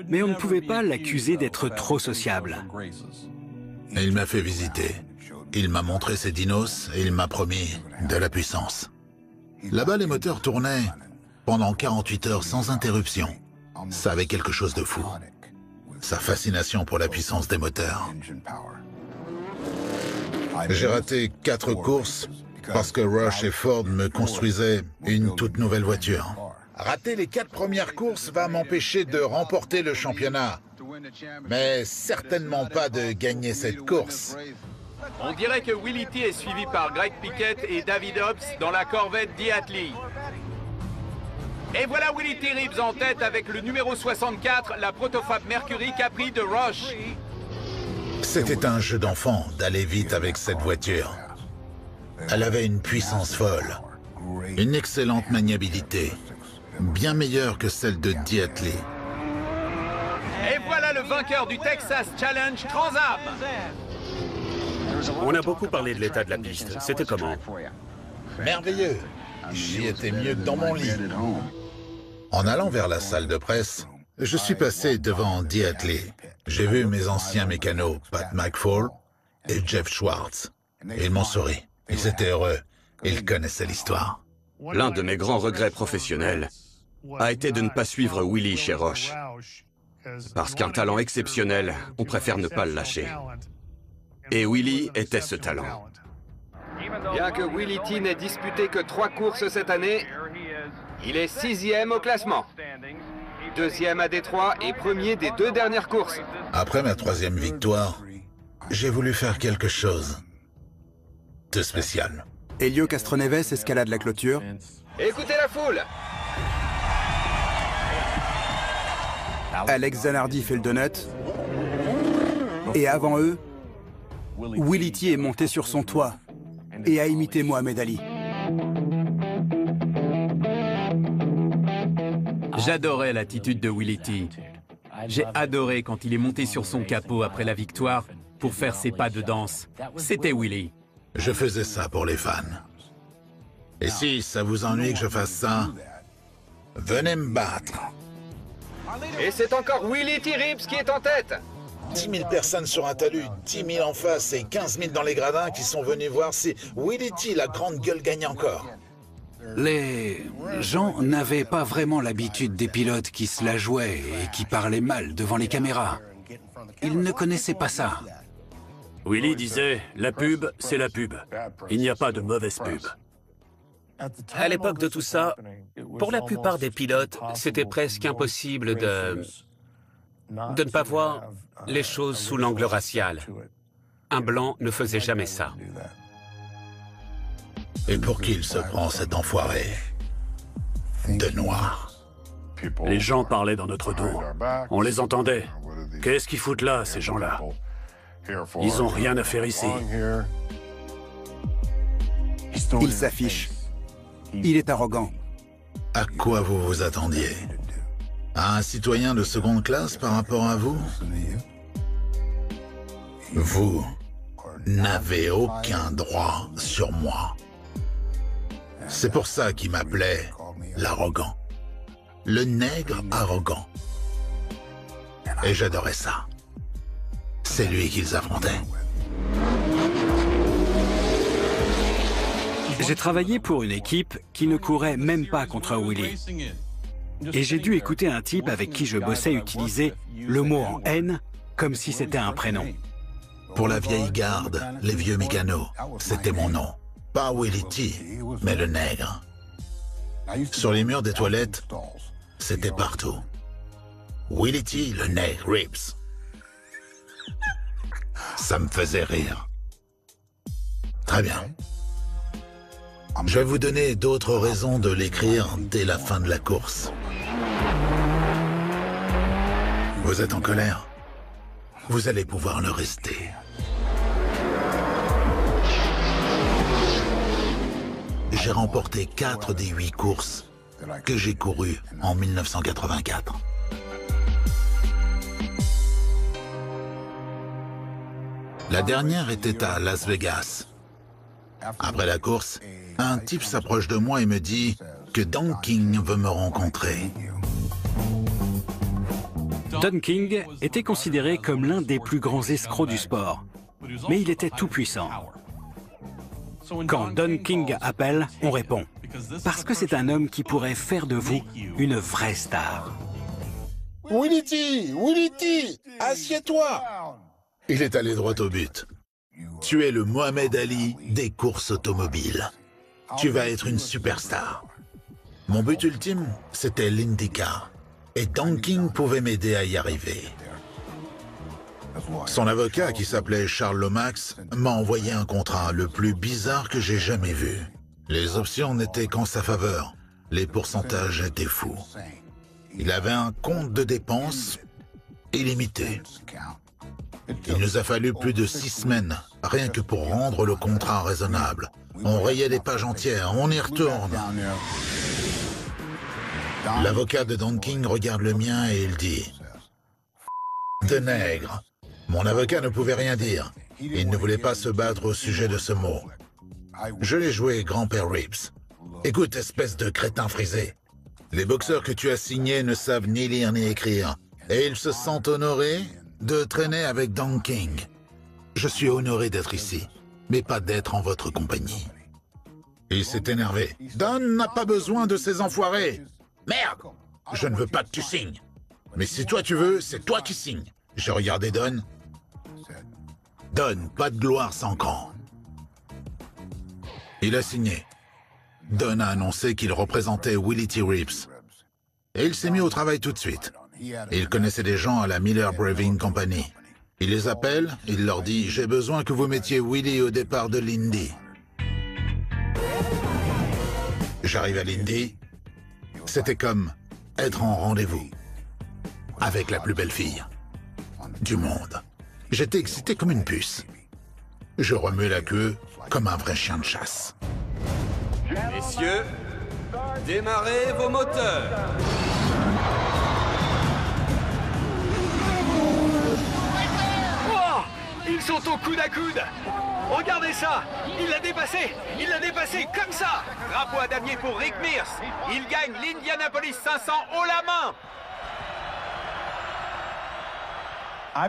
mais on ne pouvait pas l'accuser d'être trop sociable. Et il m'a fait visiter. Il m'a montré ses dinos et il m'a promis de la puissance. Là-bas, les moteurs tournaient pendant 48 heures sans interruption. Ça avait quelque chose de fou. Sa fascination pour la puissance des moteurs. J'ai raté 4 courses parce que Rush et Ford me construisaient une toute nouvelle voiture. Rater les 4 premières courses va m'empêcher de remporter le championnat, mais certainement pas de gagner cette course. On dirait que Willie T est suivi par Greg Piquet et David Hobbs dans la Corvette Diatley. Et voilà Willie T. Ribbs en tête avec le numéro 64, la Protofab Mercury Capri de Roche. C'était un jeu d'enfant d'aller vite avec cette voiture. Elle avait une puissance folle, une excellente maniabilité, bien meilleure que celle de Diatley. Et voilà le vainqueur du Texas Challenge Trans-Am. On a beaucoup parlé de l'état de la piste. C'était comment? Merveilleux. J'y étais mieux que dans mon lit. En allant vers la salle de presse, je suis passé devant Diatley. J'ai vu mes anciens mécanos, Pat McFall et Jeff Schwartz. Ils m'ont souri. Ils étaient heureux. Ils connaissaient l'histoire. L'un de mes grands regrets professionnels a été de ne pas suivre Willie chez Roche. Parce qu'un talent exceptionnel, on préfère ne pas le lâcher. Et Willie était ce talent. Bien que Willie T n'ait disputé que 3 courses cette année, il est 6e au classement. 2e à Détroit et 1er des 2 dernières courses. Après ma 3e victoire, j'ai voulu faire quelque chose de spécial. Helio Castroneves escalade la clôture. Écoutez la foule! Alex Zanardi fait le donut. Et avant eux, Willie T est monté sur son toit et a imité Mohamed Ali. J'adorais l'attitude de Willie T. J'ai adoré quand il est monté sur son capot après la victoire pour faire ses pas de danse. C'était Willie. Je faisais ça pour les fans. Et si ça vous ennuie que je fasse ça, Venez me battre. Et c'est encore Willie T. Ribbs qui est en tête. 10 000 personnes sur un talus, 10 000 en face et 15 000 dans les gradins qui sont venus voir si Willie T, la grande gueule, gagne encore. Les gens n'avaient pas vraiment l'habitude des pilotes qui se la jouaient et qui parlaient mal devant les caméras. Ils ne connaissaient pas ça. Willie disait, la pub, c'est la pub. Il n'y a pas de mauvaise pub. À l'époque de tout ça, pour la plupart des pilotes, c'était presque impossible de ne pas voir les choses sous l'angle racial. Un blanc ne faisait jamais ça. Et pour qui il se prend, cet enfoiré de noir? Les gens parlaient dans notre dos. On les entendait. Qu'est-ce qu'ils foutent là, ces gens-là? Ils ont rien à faire ici. Il s'affiche. Il est arrogant. À quoi vous vous attendiez? À un citoyen de seconde classe par rapport à vous? Vous n'avez aucun droit sur moi. C'est pour ça qu'il m'appelait l'arrogant. Le nègre arrogant. Et j'adorais ça. C'est lui qu'ils affrontaient. J'ai travaillé pour une équipe qui ne courait même pas contre Willie. Et j'ai dû écouter un type avec qui je bossais utiliser le mot en haine comme si c'était un prénom. Pour la vieille garde, les vieux mécanos, c'était mon nom. Pas Willie T, mais le nègre. Sur les murs des toilettes, c'était partout. Willie T, le nègre Ribbs. Ça me faisait rire. Très bien. Je vais vous donner d'autres raisons de l'écrire dès la fin de la course. Vous êtes en colère? Vous allez pouvoir le rester. J'ai remporté 4 des 8 courses que j'ai courues en 1984. La dernière était à Las Vegas. Après la course, un type s'approche de moi et me dit que Don King veut me rencontrer. Don King était considéré comme l'un des plus grands escrocs du sport, mais il était tout puissant. Quand Don King appelle, on répond, parce que c'est un homme qui pourrait faire de vous une vraie star. Willie T, assieds-toi! Il est allé droit au but. Tu es le Mohamed Ali des courses automobiles. Tu vas être une superstar. Mon but ultime, c'était l'IndyCar. Et Don King pouvait m'aider à y arriver. Son avocat, qui s'appelait Charles Lomax, m'a envoyé un contrat le plus bizarre que j'ai jamais vu. Les options n'étaient qu'en sa faveur. Les pourcentages étaient fous. Il avait un compte de dépenses illimité. Il nous a fallu plus de 6 semaines, rien que pour rendre le contrat raisonnable. On rayait des pages entières, on y retourne. L'avocat de Don King regarde le mien et il dit « De nègre ». Mon avocat ne pouvait rien dire. Il ne voulait pas se battre au sujet de ce mot. Je l'ai joué grand-père Ribbs. Écoute, espèce de crétin frisé. Les boxeurs que tu as signés ne savent ni lire ni écrire. Et ils se sentent honorés de traîner avec Don King. Je suis honoré d'être ici, mais pas d'être en votre compagnie. Il s'est énervé. Don n'a pas besoin de ces enfoirés. Merde! Je ne veux pas que tu signes. Mais si toi tu veux, c'est toi qui signes. J'ai regardé Don. Don, pas de gloire sans cran. Il a signé. Don a annoncé qu'il représentait Willie T. Ribbs. Et il s'est mis au travail tout de suite. Il connaissait des gens à la Miller Brewing Company. Il les appelle, il leur dit « J'ai besoin que vous mettiez Willie au départ de l'Indy. » J'arrive à l'Indy. C'était comme être en rendez-vous avec la plus belle fille du monde. J'étais excité comme une puce. Je remuais la queue comme un vrai chien de chasse. Messieurs, démarrez vos moteurs. Oh, ils sont au coude à coude. Regardez ça! Il l'a dépassé! Il l'a dépassé comme ça! Drapeau à damier pour Rick Mears. Il gagne l'Indianapolis 500 haut la main.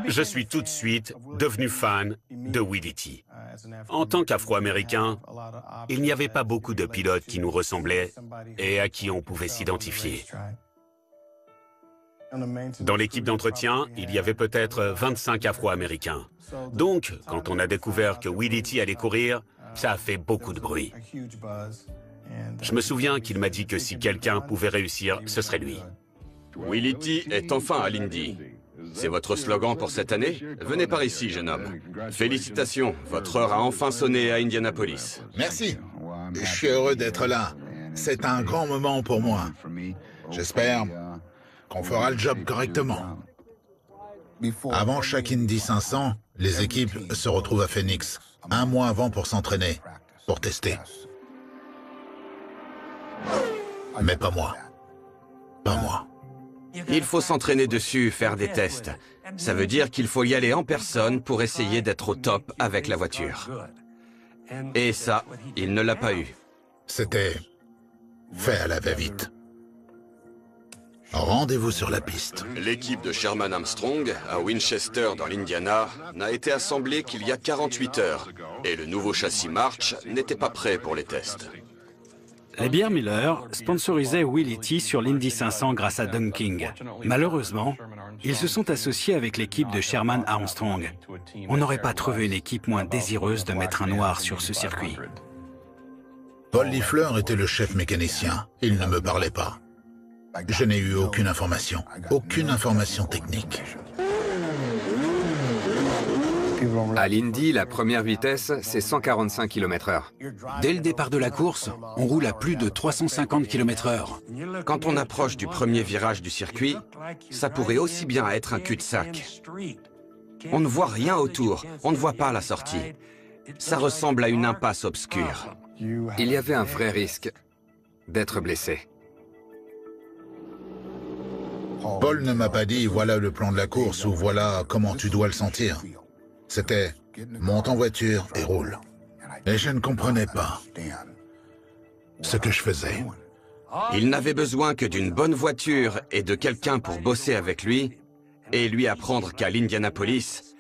Je suis tout de suite devenu fan de Willie T. En tant qu'Afro-Américain, il n'y avait pas beaucoup de pilotes qui nous ressemblaient et à qui on pouvait s'identifier. Dans l'équipe d'entretien, il y avait peut-être 25 Afro-Américains. Donc, quand on a découvert que Willie T allait courir, ça a fait beaucoup de bruit. Je me souviens qu'il m'a dit que si quelqu'un pouvait réussir, ce serait lui. Willie T est enfin à l'Indy. C'est votre slogan pour cette année? Venez par ici, jeune homme. Félicitations, votre heure a enfin sonné à Indianapolis. Merci. Je suis heureux d'être là. C'est un grand moment pour moi. J'espère qu'on fera le job correctement. Avant chaque Indy 500, les équipes se retrouvent à Phoenix, un mois avant pour s'entraîner, pour tester. Mais pas moi. Pas moi. Il faut s'entraîner dessus, faire des tests. Ça veut dire qu'il faut y aller en personne pour essayer d'être au top avec la voiture. Et ça, il ne l'a pas eu. C'était fait à la va-vite. Rendez-vous sur la piste. L'équipe de Sherman Armstrong, à Winchester dans l'Indiana, n'a été assemblée qu'il y a 48 heures. Et le nouveau châssis March n'était pas prêt pour les tests. Les bières Miller sponsorisaient Willie T sur l'Indy 500 grâce à Dunking. Malheureusement, ils se sont associés avec l'équipe de Sherman Armstrong. On n'aurait pas trouvé une équipe moins désireuse de mettre un noir sur ce circuit. Paul Lifleur était le chef mécanicien. Il ne me parlait pas. Je n'ai eu aucune information technique. À l'Indy, la première vitesse, c'est 145 km/h. Dès le départ de la course, on roule à plus de 350 km/h. Quand on approche du premier virage du circuit, ça pourrait aussi bien être un cul-de-sac. On ne voit rien autour, on ne voit pas la sortie. Ça ressemble à une impasse obscure. Il y avait un vrai risque d'être blessé. Paul ne m'a pas dit « voilà le plan de la course » ou « voilà comment tu dois le sentir ». C'était « monte en voiture et roule ». Et je ne comprenais pas ce que je faisais. Il n'avait besoin que d'une bonne voiture et de quelqu'un pour bosser avec lui et lui apprendre qu'à l'Indianapolis,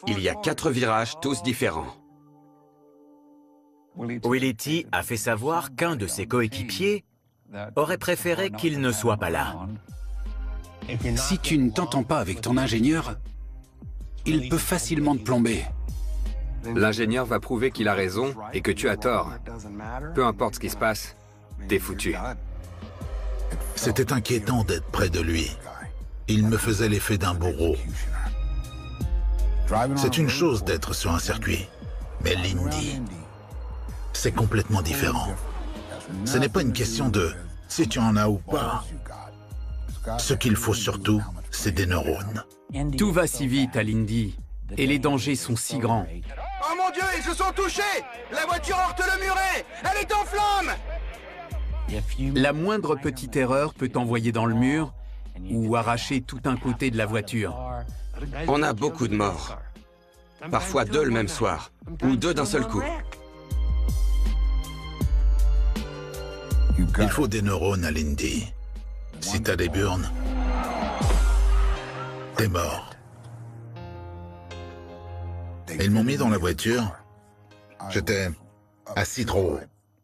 il y a 4 virages tous différents. Willie T a fait savoir qu'un de ses coéquipiers aurait préféré qu'il ne soit pas là. Si tu ne t'entends pas avec ton ingénieur, il peut facilement te plomber. L'ingénieur va prouver qu'il a raison et que tu as tort. Peu importe ce qui se passe, t'es foutu. C'était inquiétant d'être près de lui. Il me faisait l'effet d'un bourreau. C'est une chose d'être sur un circuit, mais l'Indy, c'est complètement différent. Ce n'est pas une question de si tu en as ou pas. Ce qu'il faut surtout, c'est des neurones. Tout va si vite à l'Indy, et les dangers sont si grands. Oh mon Dieu, ils se sont touchés! La voiture heurte le muret! Elle est en flammes! La moindre petite erreur peut t'envoyer dans le mur ou arracher tout un côté de la voiture. On a beaucoup de morts. Parfois 2 le même soir, ou 2 d'un seul coup. Il faut des neurones à l'Indy. Si t'as des burnes, t'es mort. Ils m'ont mis dans la voiture. J'étais assis trop haut.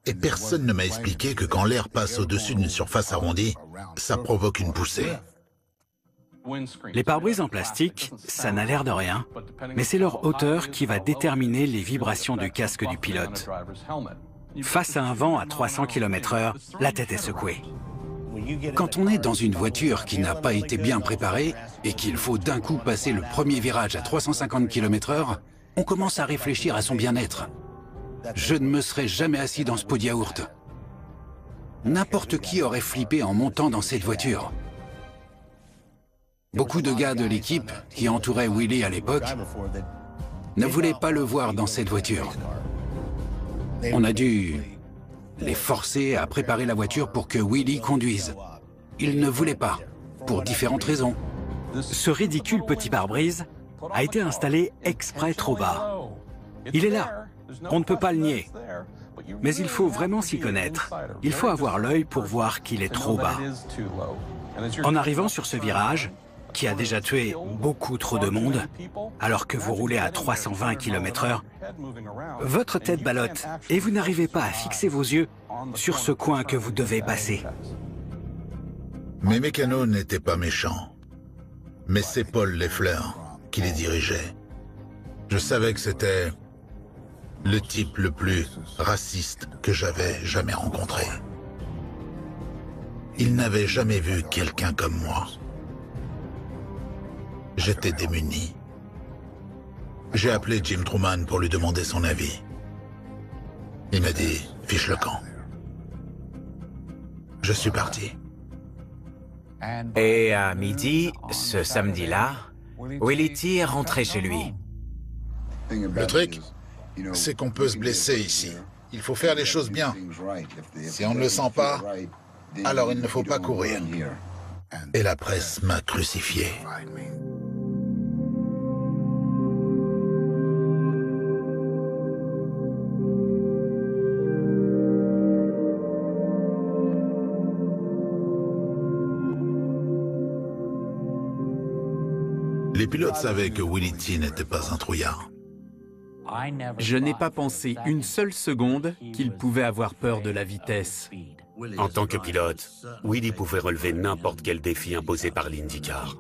Et personne ne m'a expliqué que quand l'air passe au-dessus d'une surface arrondie, ça provoque une poussée. Les pare-brises en plastique, ça n'a l'air de rien, mais c'est leur hauteur qui va déterminer les vibrations du casque du pilote. Face à un vent à 300 km/h, la tête est secouée. Quand on est dans une voiture qui n'a pas été bien préparée et qu'il faut d'un coup passer le premier virage à 350 km/h, on commence à réfléchir à son bien-être. Je ne me serais jamais assis dans ce pot de yaourt. N'importe qui aurait flippé en montant dans cette voiture. Beaucoup de gars de l'équipe qui entouraient Willie à l'époque ne voulaient pas le voir dans cette voiture. On a dû les forcer à préparer la voiture pour que Willie conduise. Il ne voulait pas, pour différentes raisons. Ce ridicule petit pare-brise a été installé exprès trop bas. Il est là, On ne peut pas le nier. Mais il faut vraiment s'y connaître. Il faut avoir l'œil pour voir qu'il est trop bas. En arrivant sur ce virage, qui a déjà tué beaucoup trop de monde, alors que vous roulez à 320 km/h, votre tête ballotte et vous n'arrivez pas à fixer vos yeux sur ce coin que vous devez passer. Mes mécanos n'étaient pas méchants, mais c'est Paul Leffler qui les dirigeait. Je savais que c'était le type le plus raciste que j'avais jamais rencontré. Il n'avait jamais vu quelqu'un comme moi. J'étais démuni. J'ai appelé Jim Truman pour lui demander son avis. Il m'a dit, fiche le camp. Je suis parti. Et à midi, ce samedi-là, Willie T est rentré chez lui. Le truc, c'est qu'on peut se blesser ici. Il faut faire les choses bien. Si on ne le sent pas, alors il ne faut pas courir. Et la presse m'a crucifié. Les pilotes savaient que Willie T n'était pas un trouillard. Je n'ai pas pensé une seule seconde qu'il pouvait avoir peur de la vitesse. En tant que pilote, Willie pouvait relever n'importe quel défi imposé par l'IndyCar.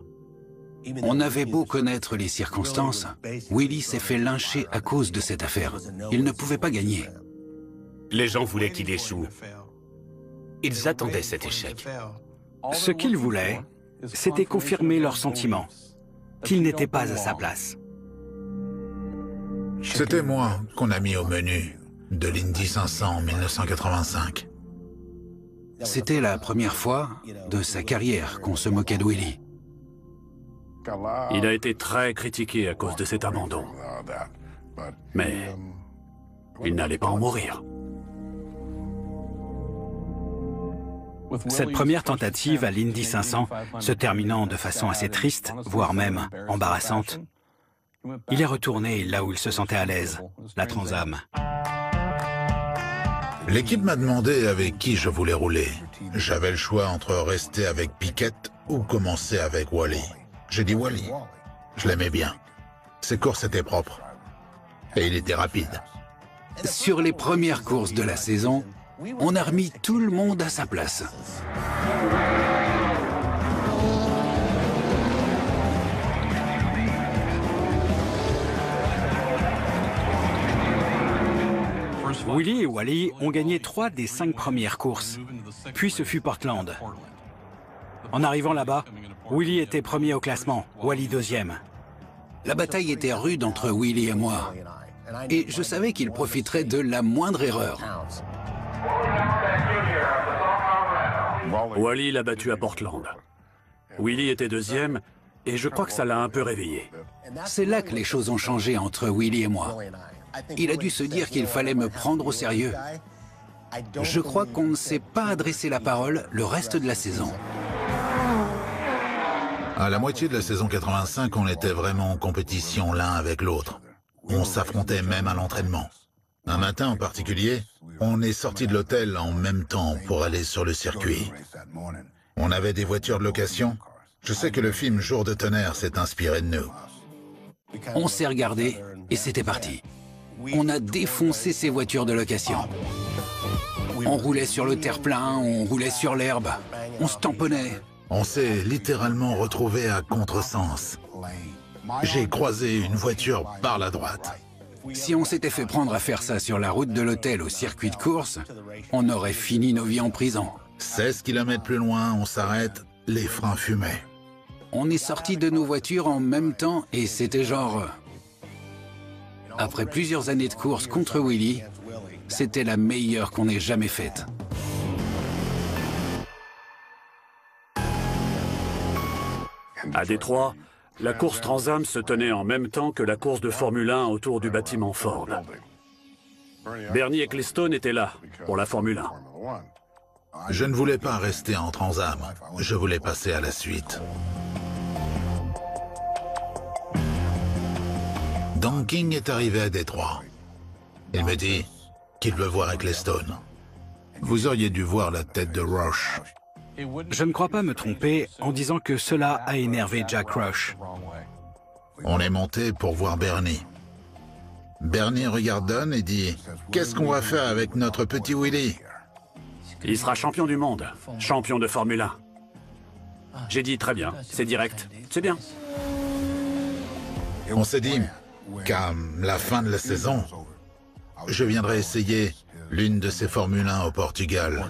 On avait beau connaître les circonstances, Willie s'est fait lyncher à cause de cette affaire. Il ne pouvait pas gagner. Les gens voulaient qu'il échoue. Ils attendaient cet échec. Ce qu'ils voulaient, c'était confirmer leurs sentiments, qu'il n'était pas à sa place. C'était moi qu'on a mis au menu de l'Indy 500 en 1985. C'était la première fois de sa carrière qu'on se moquait de Willie. Il a été très critiqué à cause de cet abandon. Mais il n'allait pas en mourir. Cette première tentative à l'Indy 500, se terminant de façon assez triste, voire même embarrassante, il est retourné là où il se sentait à l'aise, la Trans Am. L'équipe m'a demandé avec qui je voulais rouler. J'avais le choix entre rester avec Piquet ou commencer avec Wally. J'ai dit Wally. Je l'aimais bien. Ses courses étaient propres. Et il était rapide. Sur les premières courses de la saison, on a remis tout le monde à sa place. Willie et Wally ont gagné 3 des 5 premières courses, puis ce fut Portland. En arrivant là-bas, Willie était premier au classement, Wally deuxième. La bataille était rude entre Willie et moi, et je savais qu'il profiterait de la moindre erreur. Wally l'a battu à Portland. Willie était deuxième, et je crois que ça l'a un peu réveillé. C'est là que les choses ont changé entre Willie et moi. Il a dû se dire qu'il fallait me prendre au sérieux. Je crois qu'on ne s'est pas adressé la parole le reste de la saison. À la moitié de la saison 85, on était vraiment en compétition l'un avec l'autre. On s'affrontait même à l'entraînement. Un matin en particulier, on est sorti de l'hôtel en même temps pour aller sur le circuit. On avait des voitures de location. Je sais que le film Jour de tonnerre s'est inspiré de nous. On s'est regardé et c'était parti. On a défoncé ces voitures de location. On roulait sur le terre-plein, on roulait sur l'herbe, on se tamponnait. On s'est littéralement retrouvés à contresens. J'ai croisé une voiture par la droite. Si on s'était fait prendre à faire ça sur la route de l'hôtel au circuit de course, on aurait fini nos vies en prison. 16 km plus loin, on s'arrête, les freins fumaient. On est sortis de nos voitures en même temps et c'était genre... Après plusieurs années de course contre Willie, c'était la meilleure qu'on ait jamais faite. À Détroit, la course Trans Am se tenait en même temps que la course de Formule 1 autour du bâtiment Ford. Bernie Ecclestone était là pour la Formule 1. Je ne voulais pas rester en Trans Am, je voulais passer à la suite. Don King est arrivé à Détroit. Il me dit qu'il veut voir Ecclestone. Vous auriez dû voir la tête de Roche. Je ne crois pas me tromper en disant que cela a énervé Jack Roche. On est monté pour voir Bernie. Bernie regarde Don et dit « Qu'est-ce qu'on va faire avec notre petit Willy ?» Il sera champion du monde, champion de Formule 1. J'ai dit très bien, c'est direct, c'est bien. On s'est dit qu'à la fin de la saison, je viendrai essayer l'une de ces Formule 1 au Portugal.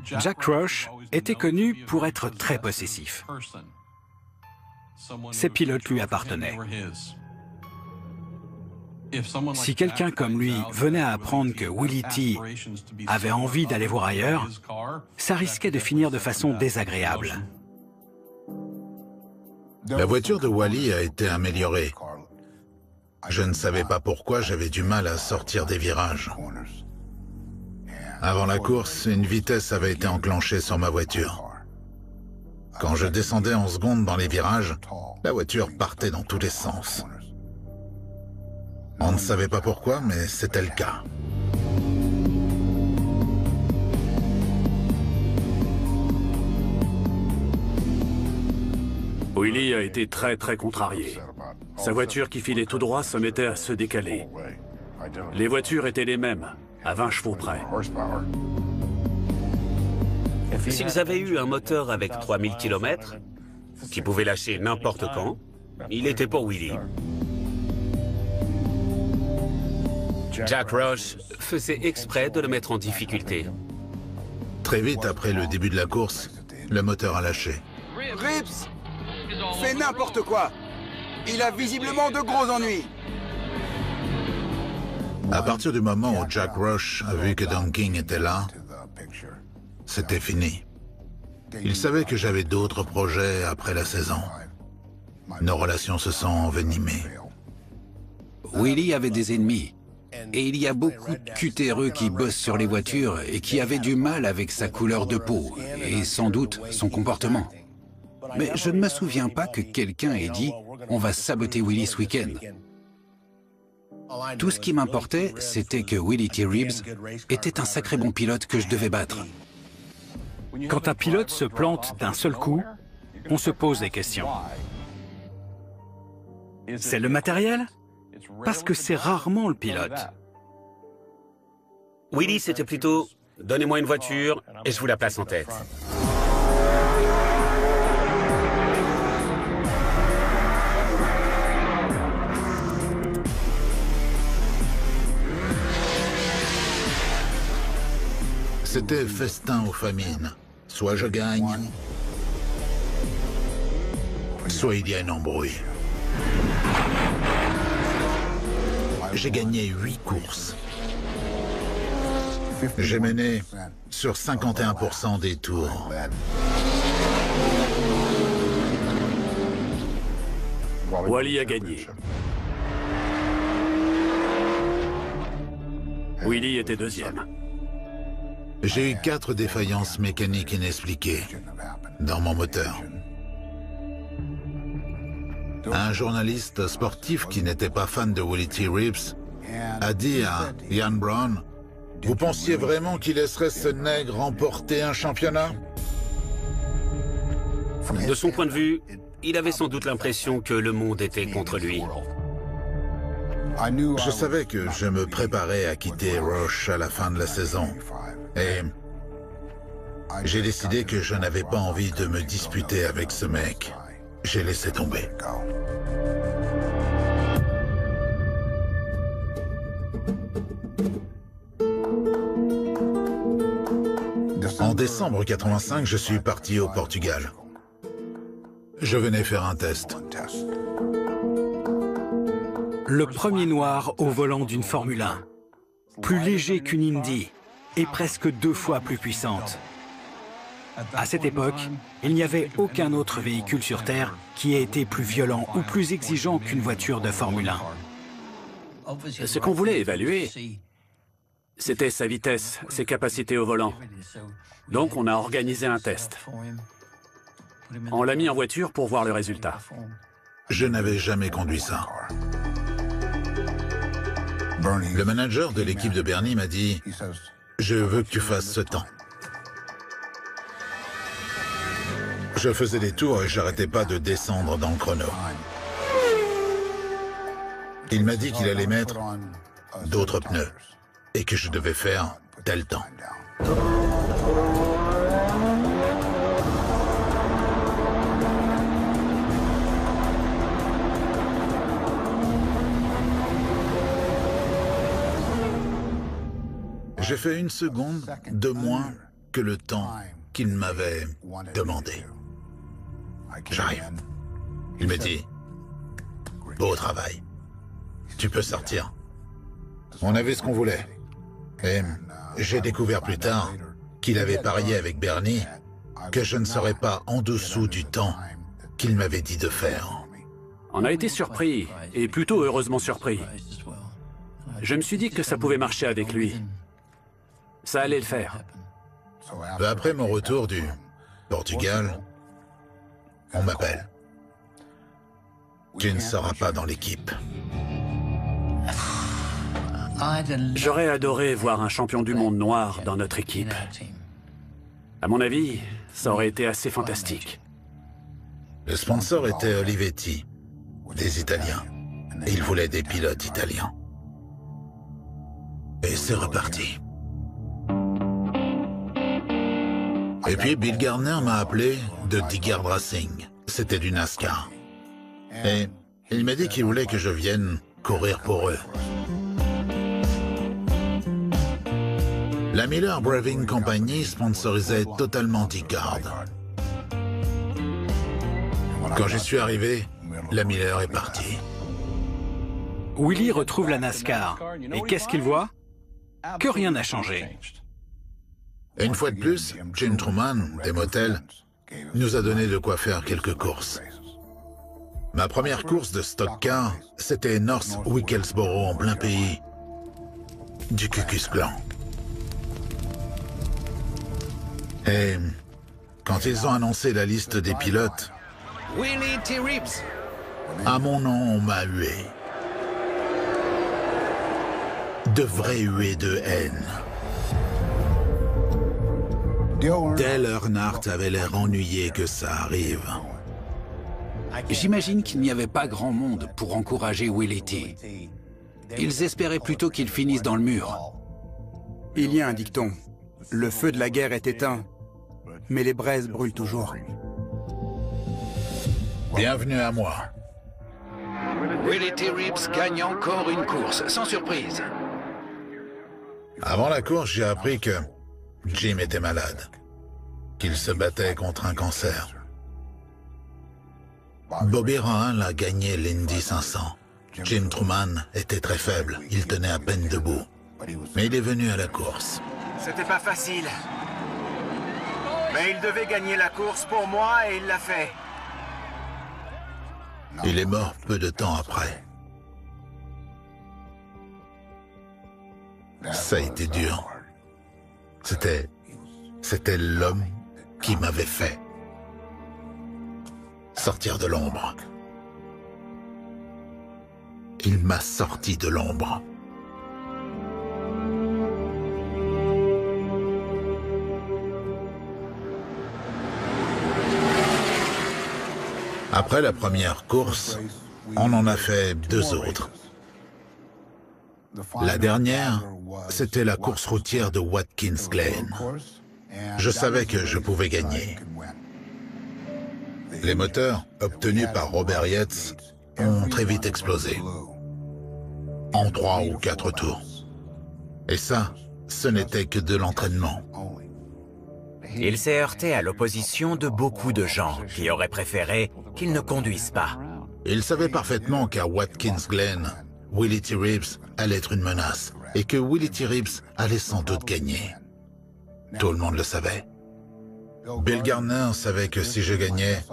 Jack Roche était connu pour être très possessif. Ses pilotes lui appartenaient. Si quelqu'un comme lui venait à apprendre que Willy T avait envie d'aller voir ailleurs, ça risquait de finir de façon désagréable. La voiture de Wally a été améliorée. Je ne savais pas pourquoi j'avais du mal à sortir des virages. Avant la course, une vitesse avait été enclenchée sur ma voiture. Quand je descendais en seconde dans les virages, la voiture partait dans tous les sens. On ne savait pas pourquoi, mais c'était le cas. Willy a été très contrarié. Sa voiture qui filait tout droit se mettait à se décaler. Les voitures étaient les mêmes, à 20 chevaux près. S'ils avaient eu un moteur avec 3000 km, qui pouvait lâcher n'importe quand, il était pour Willy. Jack Roche faisait exprès de le mettre en difficulté. Très vite après le début de la course, le moteur a lâché. Rips fait n'importe quoi. Il a visiblement de gros ennuis. À partir du moment où Jack Roche a vu que Don King était là, c'était fini. Il savait que j'avais d'autres projets après la saison. Nos relations se sont envenimées. Willy avait des ennemis. Et il y a beaucoup de cutéreux qui bossent sur les voitures et qui avaient du mal avec sa couleur de peau et sans doute son comportement. Mais je ne me souviens pas que quelqu'un ait dit « on va saboter Willy ce week-end ». Tout ce qui m'importait, c'était que Willy T. Ribbs était un sacré bon pilote que je devais battre. Quand un pilote se plante d'un seul coup, on se pose des questions. C'est le matériel ? Parce que c'est rarement le pilote. Willy, c'était plutôt « donnez-moi une voiture et je vous la place en tête ». C'était festin aux famines. Soit je gagne, soit il y a une embrouille. J'ai gagné 8 courses. J'ai mené sur 51% des tours. Wally a gagné. Willy était deuxième. J'ai eu 4 défaillances mécaniques inexpliquées dans mon moteur. Un journaliste sportif qui n'était pas fan de Willy T. Ribbs a dit à Ian Brown « Vous pensiez vraiment qu'il laisserait ce nègre remporter un championnat ?» De son point de vue, il avait sans doute l'impression que le monde était contre lui. Je savais que je me préparais à quitter Roche à la fin de la saison. Et j'ai décidé que je n'avais pas envie de me disputer avec ce mec. J'ai laissé tomber. En décembre 85, je suis parti au Portugal. Je venais faire un test. Le premier noir au volant d'une Formule 1. Plus léger qu'une Indy et presque 2 fois plus puissante. À cette époque, il n'y avait aucun autre véhicule sur Terre qui ait été plus violent ou plus exigeant qu'une voiture de Formule 1. Ce qu'on voulait évaluer, c'était sa vitesse, ses capacités au volant. Donc on a organisé un test. On l'a mis en voiture pour voir le résultat. Je n'avais jamais conduit ça. Le manager de l'équipe de Bernie m'a dit « Je veux que tu fasses ce temps ». Je faisais des tours et j'arrêtais pas de descendre dans le chrono. Il m'a dit qu'il allait mettre d'autres pneus et que je devais faire tel temps. J'ai fait 1 seconde de moins que le temps qu'il m'avait demandé. J'arrive. Il me dit « Beau travail. Tu peux sortir. » On avait ce qu'on voulait. Et j'ai découvert plus tard qu'il avait parié avec Bernie que je ne serais pas en dessous du temps qu'il m'avait dit de faire. On a été surpris, et plutôt heureusement surpris. Je me suis dit que ça pouvait marcher avec lui. Ça allait le faire. Peu après mon retour du Portugal, on m'appelle. Tu ne seras pas dans l'équipe. J'aurais adoré voir un champion du monde noir dans notre équipe. À mon avis, ça aurait été assez fantastique. Le sponsor était Olivetti, des Italiens. Et ils voulaient des pilotes italiens. Et c'est reparti. Et puis Bill Gardner m'a appelé de Tigard Racing. C'était du NASCAR. Et il m'a dit qu'il voulait que je vienne courir pour eux. La Miller Braving Company sponsorisait totalement Tigard. Quand je suis arrivé, la Miller est partie. Willie retrouve la NASCAR. Et qu'est-ce qu'il voit? Que rien n'a changé. Et une fois de plus, Jim Truman, des motels, nous a donné de quoi faire quelques courses. Ma première course de stock car, c'était North Wilkesboro en plein pays du Ku Klux Klan. Et quand ils ont annoncé la liste des pilotes, Willie T. Ribbs. À mon nom, on m'a hué. De vraies huées de haine. Dale Earnhardt avait l'air ennuyé que ça arrive. J'imagine qu'il n'y avait pas grand monde pour encourager Willie T. Ils espéraient plutôt qu'il finisse dans le mur. Il y a un dicton. Le feu de la guerre est éteint, mais les braises brûlent toujours. Bienvenue à moi. Willie T. Ribbs gagne encore une course, sans surprise. Avant la course, j'ai appris que Jim était malade, qu'il se battait contre un cancer. Bobby Rahal a gagné l'Indy 500. Jim Truman était très faible, il tenait à peine debout. Mais il est venu à la course. C'était pas facile. Mais il devait gagner la course pour moi et il l'a fait. Il est mort peu de temps après. Ça a été dur. C'était l'homme qui m'avait fait sortir de l'ombre. Il m'a sorti de l'ombre. Après la première course, on en a fait 2 autres. La dernière, c'était la course routière de Watkins Glen. Je savais que je pouvais gagner. Les moteurs, obtenus par Robert Yates, ont très vite explosé. En 3 ou 4 tours. Et ça, ce n'était que de l'entraînement. Il s'est heurté à l'opposition de beaucoup de gens qui auraient préféré qu'il ne conduise pas. Il savait parfaitement qu'à Watkins Glen, Willie T. Ribbs allait être une menace et que Willie T. Ribbs allait sans doute gagner. Tout le monde le savait. Bill Gardner savait que si je gagnais,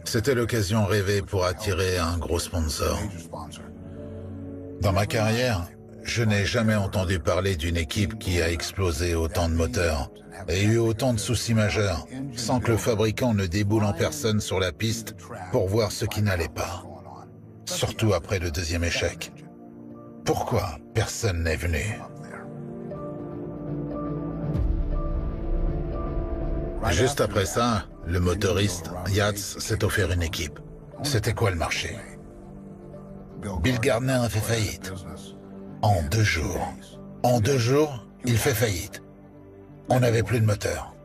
c'était l'occasion rêvée pour attirer un gros sponsor. Dans ma carrière, Je n'ai jamais entendu parler d'une équipe qui a explosé autant de moteurs et eu autant de soucis majeurs, sans que le fabricant ne déboule en personne sur la piste pour voir ce qui n'allait pas. Surtout après le deuxième échec. Pourquoi personne n'est venu? Juste après ça, le motoriste, Yates, s'est offert une équipe. C'était quoi le marché? Bill Gardner a fait faillite. En 2 jours. En 2 jours, il fait faillite. On n'avait plus de moteur.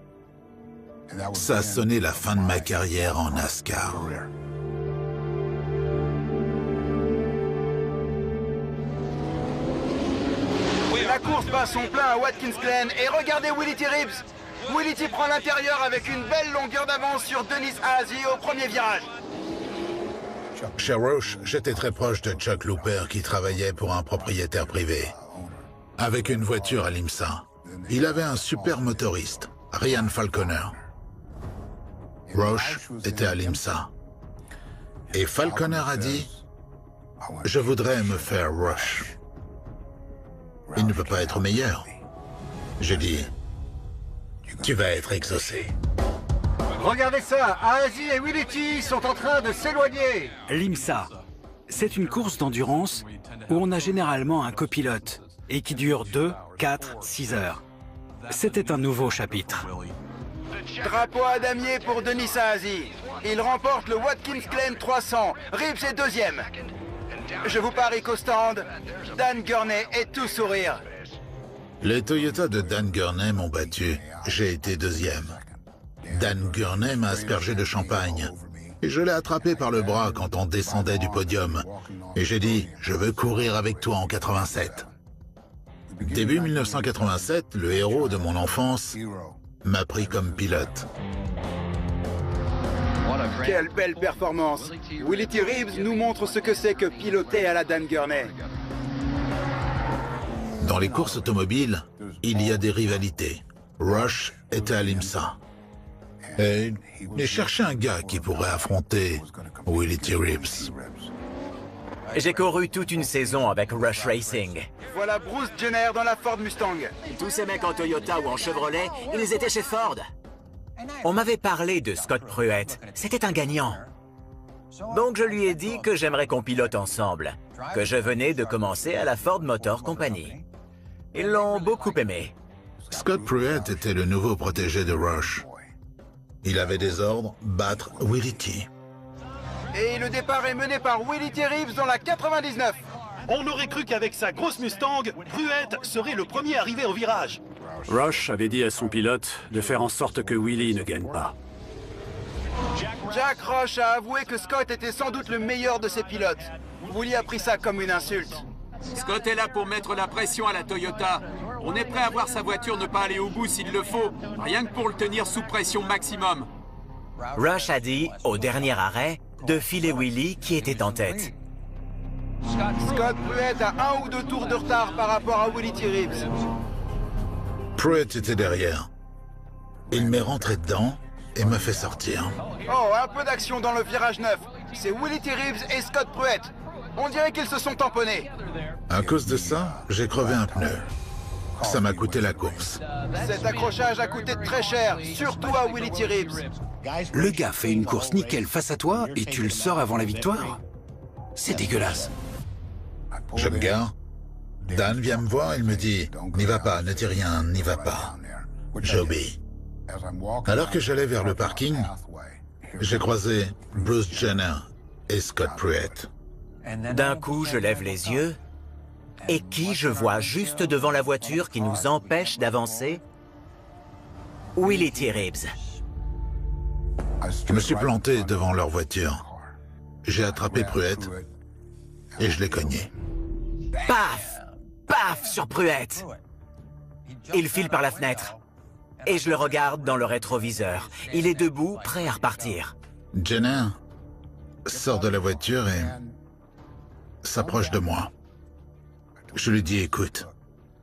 Ça a sonné la fin de ma carrière en NASCAR. La course bat son plein à Watkins Glen et regardez Willie T. Ribbs. Willie T prend l'intérieur avec une belle longueur d'avance sur Dennis Hazy au premier virage. Chez Roush, j'étais très proche de Chuck Looper qui travaillait pour un propriétaire privé. Avec une voiture à l'IMSA. Il avait un super motoriste, Ryan Falconer. Roush était à l'IMSA. Et Falconer a dit « Je voudrais me faire Roush. Il ne peut pas être meilleur. » J'ai dit « Tu vas être exaucé. » Regardez ça, Hazy et Willie T sont en train de s'éloigner. L'IMSA, c'est une course d'endurance où on a généralement un copilote et qui dure 2, 4, 6 heures. C'était un nouveau chapitre. Drapeau à damier pour Dennis Hazy. Il remporte le Watkins Glen 300. Ribbs est deuxième. Je vous parie qu'au stand, Dan Gurney est tout sourire. Les Toyota de Dan Gurney m'ont battu. J'ai été deuxième. Dan Gurney m'a aspergé de champagne. Et je l'ai attrapé par le bras quand on descendait du podium. Et j'ai dit, je veux courir avec toi en 87. Début 1987, le héros de mon enfance m'a pris comme pilote. Quelle belle performance. Willie T. Ribbs nous montre ce que c'est que piloter à la Dan Gurney. Dans les courses automobiles, il y a des rivalités. Roush était à l'IMSA. Et il cherchait un gars qui pourrait affronter Willie T. Ribbs. J'ai couru toute une saison avec Rush Racing. Voilà Bruce Jenner dans la Ford Mustang. Tous ces mecs en Toyota ou en Chevrolet, ils étaient chez Ford. On m'avait parlé de Scott Pruett. C'était un gagnant. Donc je lui ai dit que j'aimerais qu'on pilote ensemble, que je venais de commencer à la Ford Motor Company. Ils l'ont beaucoup aimé. Scott Pruett était le nouveau protégé de Roush. Il avait des ordres, battre Willie T. Et le départ est mené par Willie T. Ribbs dans la 99. On aurait cru qu'avec sa grosse Mustang, Pruett serait le premier arrivé au virage. Roush avait dit à son pilote de faire en sorte que Willie ne gagne pas. Jack Roush a avoué que Scott était sans doute le meilleur de ses pilotes. Willie a pris ça comme une insulte. Scott est là pour mettre la pression à la Toyota. On est prêt à voir sa voiture ne pas aller au bout s'il le faut, rien que pour le tenir sous pression maximum. Roush a dit, au dernier arrêt, de filer Willie qui était en tête. Scott Pruett a 1 ou 2 tours de retard par rapport à Willie T. Ribbs. Pruett était derrière. Il m'est rentré dedans et m'a fait sortir. Oh, un peu d'action dans le virage 9. C'est Willie T. Ribbs et Scott Pruett. On dirait qu'ils se sont tamponnés. À cause de ça, j'ai crevé un pneu. Ça m'a coûté la course. Cet accrochage a coûté très cher, surtout à Willie T. Ribbs. Le gars fait une course nickel face à toi et tu le sors avant la victoire? C'est dégueulasse. Je me gare. Dan vient me voir, il me dit « N'y va pas, ne dis rien, n'y va pas. » J'obéis. Alors que j'allais vers le parking, j'ai croisé Bruce Jenner et Scott Pruett. D'un coup, je lève les yeux, et qui je vois juste devant la voiture qui nous empêche d'avancer? Willie T. Ribbs. Je me suis planté devant leur voiture. J'ai attrapé Pruett et je l'ai cogné. Paf! Paf sur Pruett! Il file par la fenêtre. Et je le regarde dans le rétroviseur. Il est debout, prêt à repartir. Jenner sort de la voiture et s'approche de moi. Je lui dis, écoute,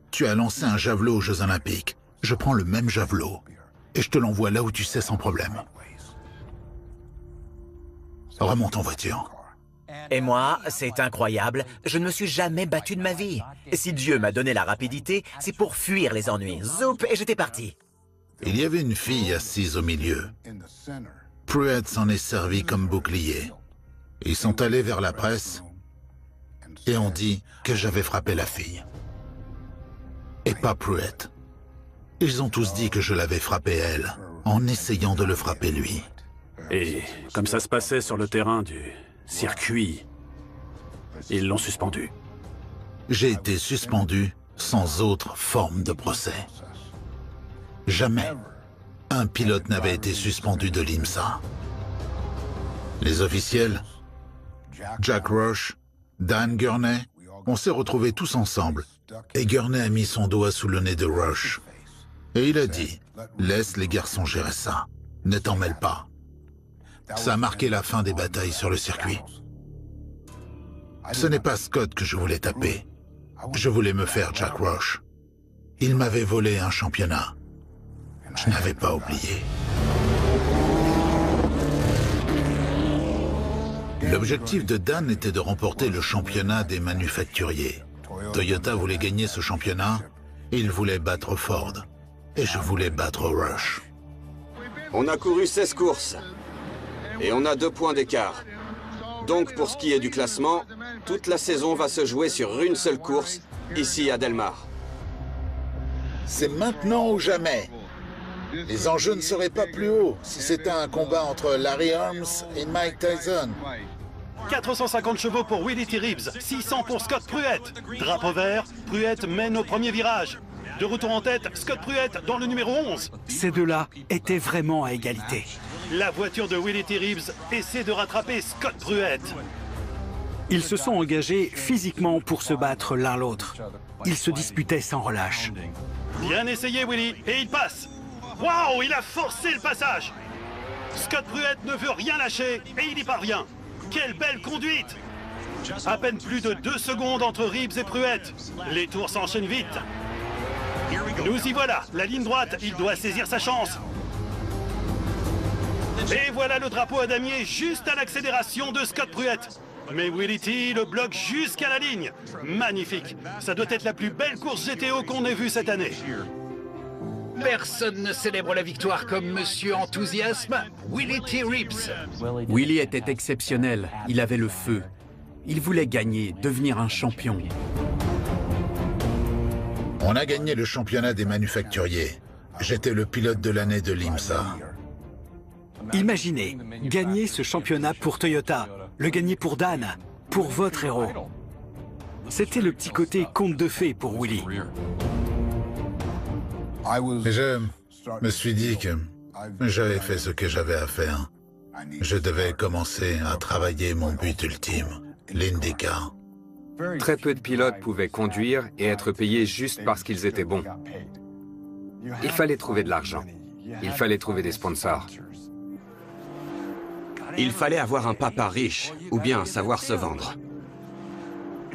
tu as lancé un javelot aux Jeux Olympiques. Je prends le même javelot et je te l'envoie là où tu sais sans problème. Remonte en voiture. Et moi, c'est incroyable, je ne me suis jamais battu de ma vie. Si Dieu m'a donné la rapidité, c'est pour fuir les ennuis. Zoup, et j'étais parti. Il y avait une fille assise au milieu. Pruett s'en est servi comme bouclier. Ils sont allés vers la presse et ont dit que j'avais frappé la fille. Et pas Pruett. Ils ont tous dit que je l'avais frappé elle, en essayant de le frapper lui. Et comme ça se passait sur le terrain du circuit, ils l'ont suspendu. J'ai été suspendu sans autre forme de procès. Jamais un pilote n'avait été suspendu de l'IMSA. Les officiels, Jack Roush, Dan Gurney, on s'est retrouvés tous ensemble. Et Gurney a mis son doigt sous le nez de Roush. Et il a dit, laisse les garçons gérer ça, ne t'en mêle pas. Ça a marqué la fin des batailles sur le circuit. Ce n'est pas Scott que je voulais taper. Je voulais me faire Jack Roush. Il m'avait volé un championnat. Je n'avais pas oublié. L'objectif de Dan était de remporter le championnat des manufacturiers. Toyota voulait gagner ce championnat, et il voulait battre Ford. Et je voulais battre Roush. On a couru 16 courses. Et on a 2 points d'écart. Donc pour ce qui est du classement, toute la saison va se jouer sur une seule course, ici à Delmar. C'est maintenant ou jamais. Les enjeux ne seraient pas plus hauts si c'était un combat entre Larry Holmes et Mike Tyson. 450 chevaux pour Willie T. Ribbs, 600 pour Scott Pruett. Drapeau vert, Pruett mène au premier virage. De retour en tête, Scott Pruett dans le numéro 11. Ces deux-là étaient vraiment à égalité. La voiture de Willie T. Ribbs essaie de rattraper Scott Pruett. Ils se sont engagés physiquement pour se battre l'un l'autre. Ils se disputaient sans relâche. Bien essayé, Willie, et il passe. Waouh, il a forcé le passage. Scott Pruett ne veut rien lâcher et il y parvient. Quelle belle conduite. À peine plus de 2 secondes entre Ribbs et Pruett. Les tours s'enchaînent vite. Nous y voilà, la ligne droite, il doit saisir sa chance. Et voilà le drapeau à damier juste à l'accélération de Scott Pruett. Mais Willie T le bloque jusqu'à la ligne. Magnifique. Ça doit être la plus belle course GTO qu'on ait vue cette année. Personne ne célèbre la victoire comme Monsieur Enthousiasme, Willie T. Ribbs. Willie était exceptionnel, il avait le feu. Il voulait gagner, devenir un champion. On a gagné le championnat des manufacturiers. J'étais le pilote de l'année de l'IMSA. Imaginez, gagner ce championnat pour Toyota, le gagner pour Dan, pour votre héros. C'était le petit côté conte de fées pour Willie. Je me suis dit que j'avais fait ce que j'avais à faire. Je devais commencer à travailler mon but ultime, l'IndyCar. Très peu de pilotes pouvaient conduire et être payés juste parce qu'ils étaient bons. Il fallait trouver de l'argent. Il fallait trouver des sponsors. Il fallait avoir un papa riche, ou bien savoir se vendre.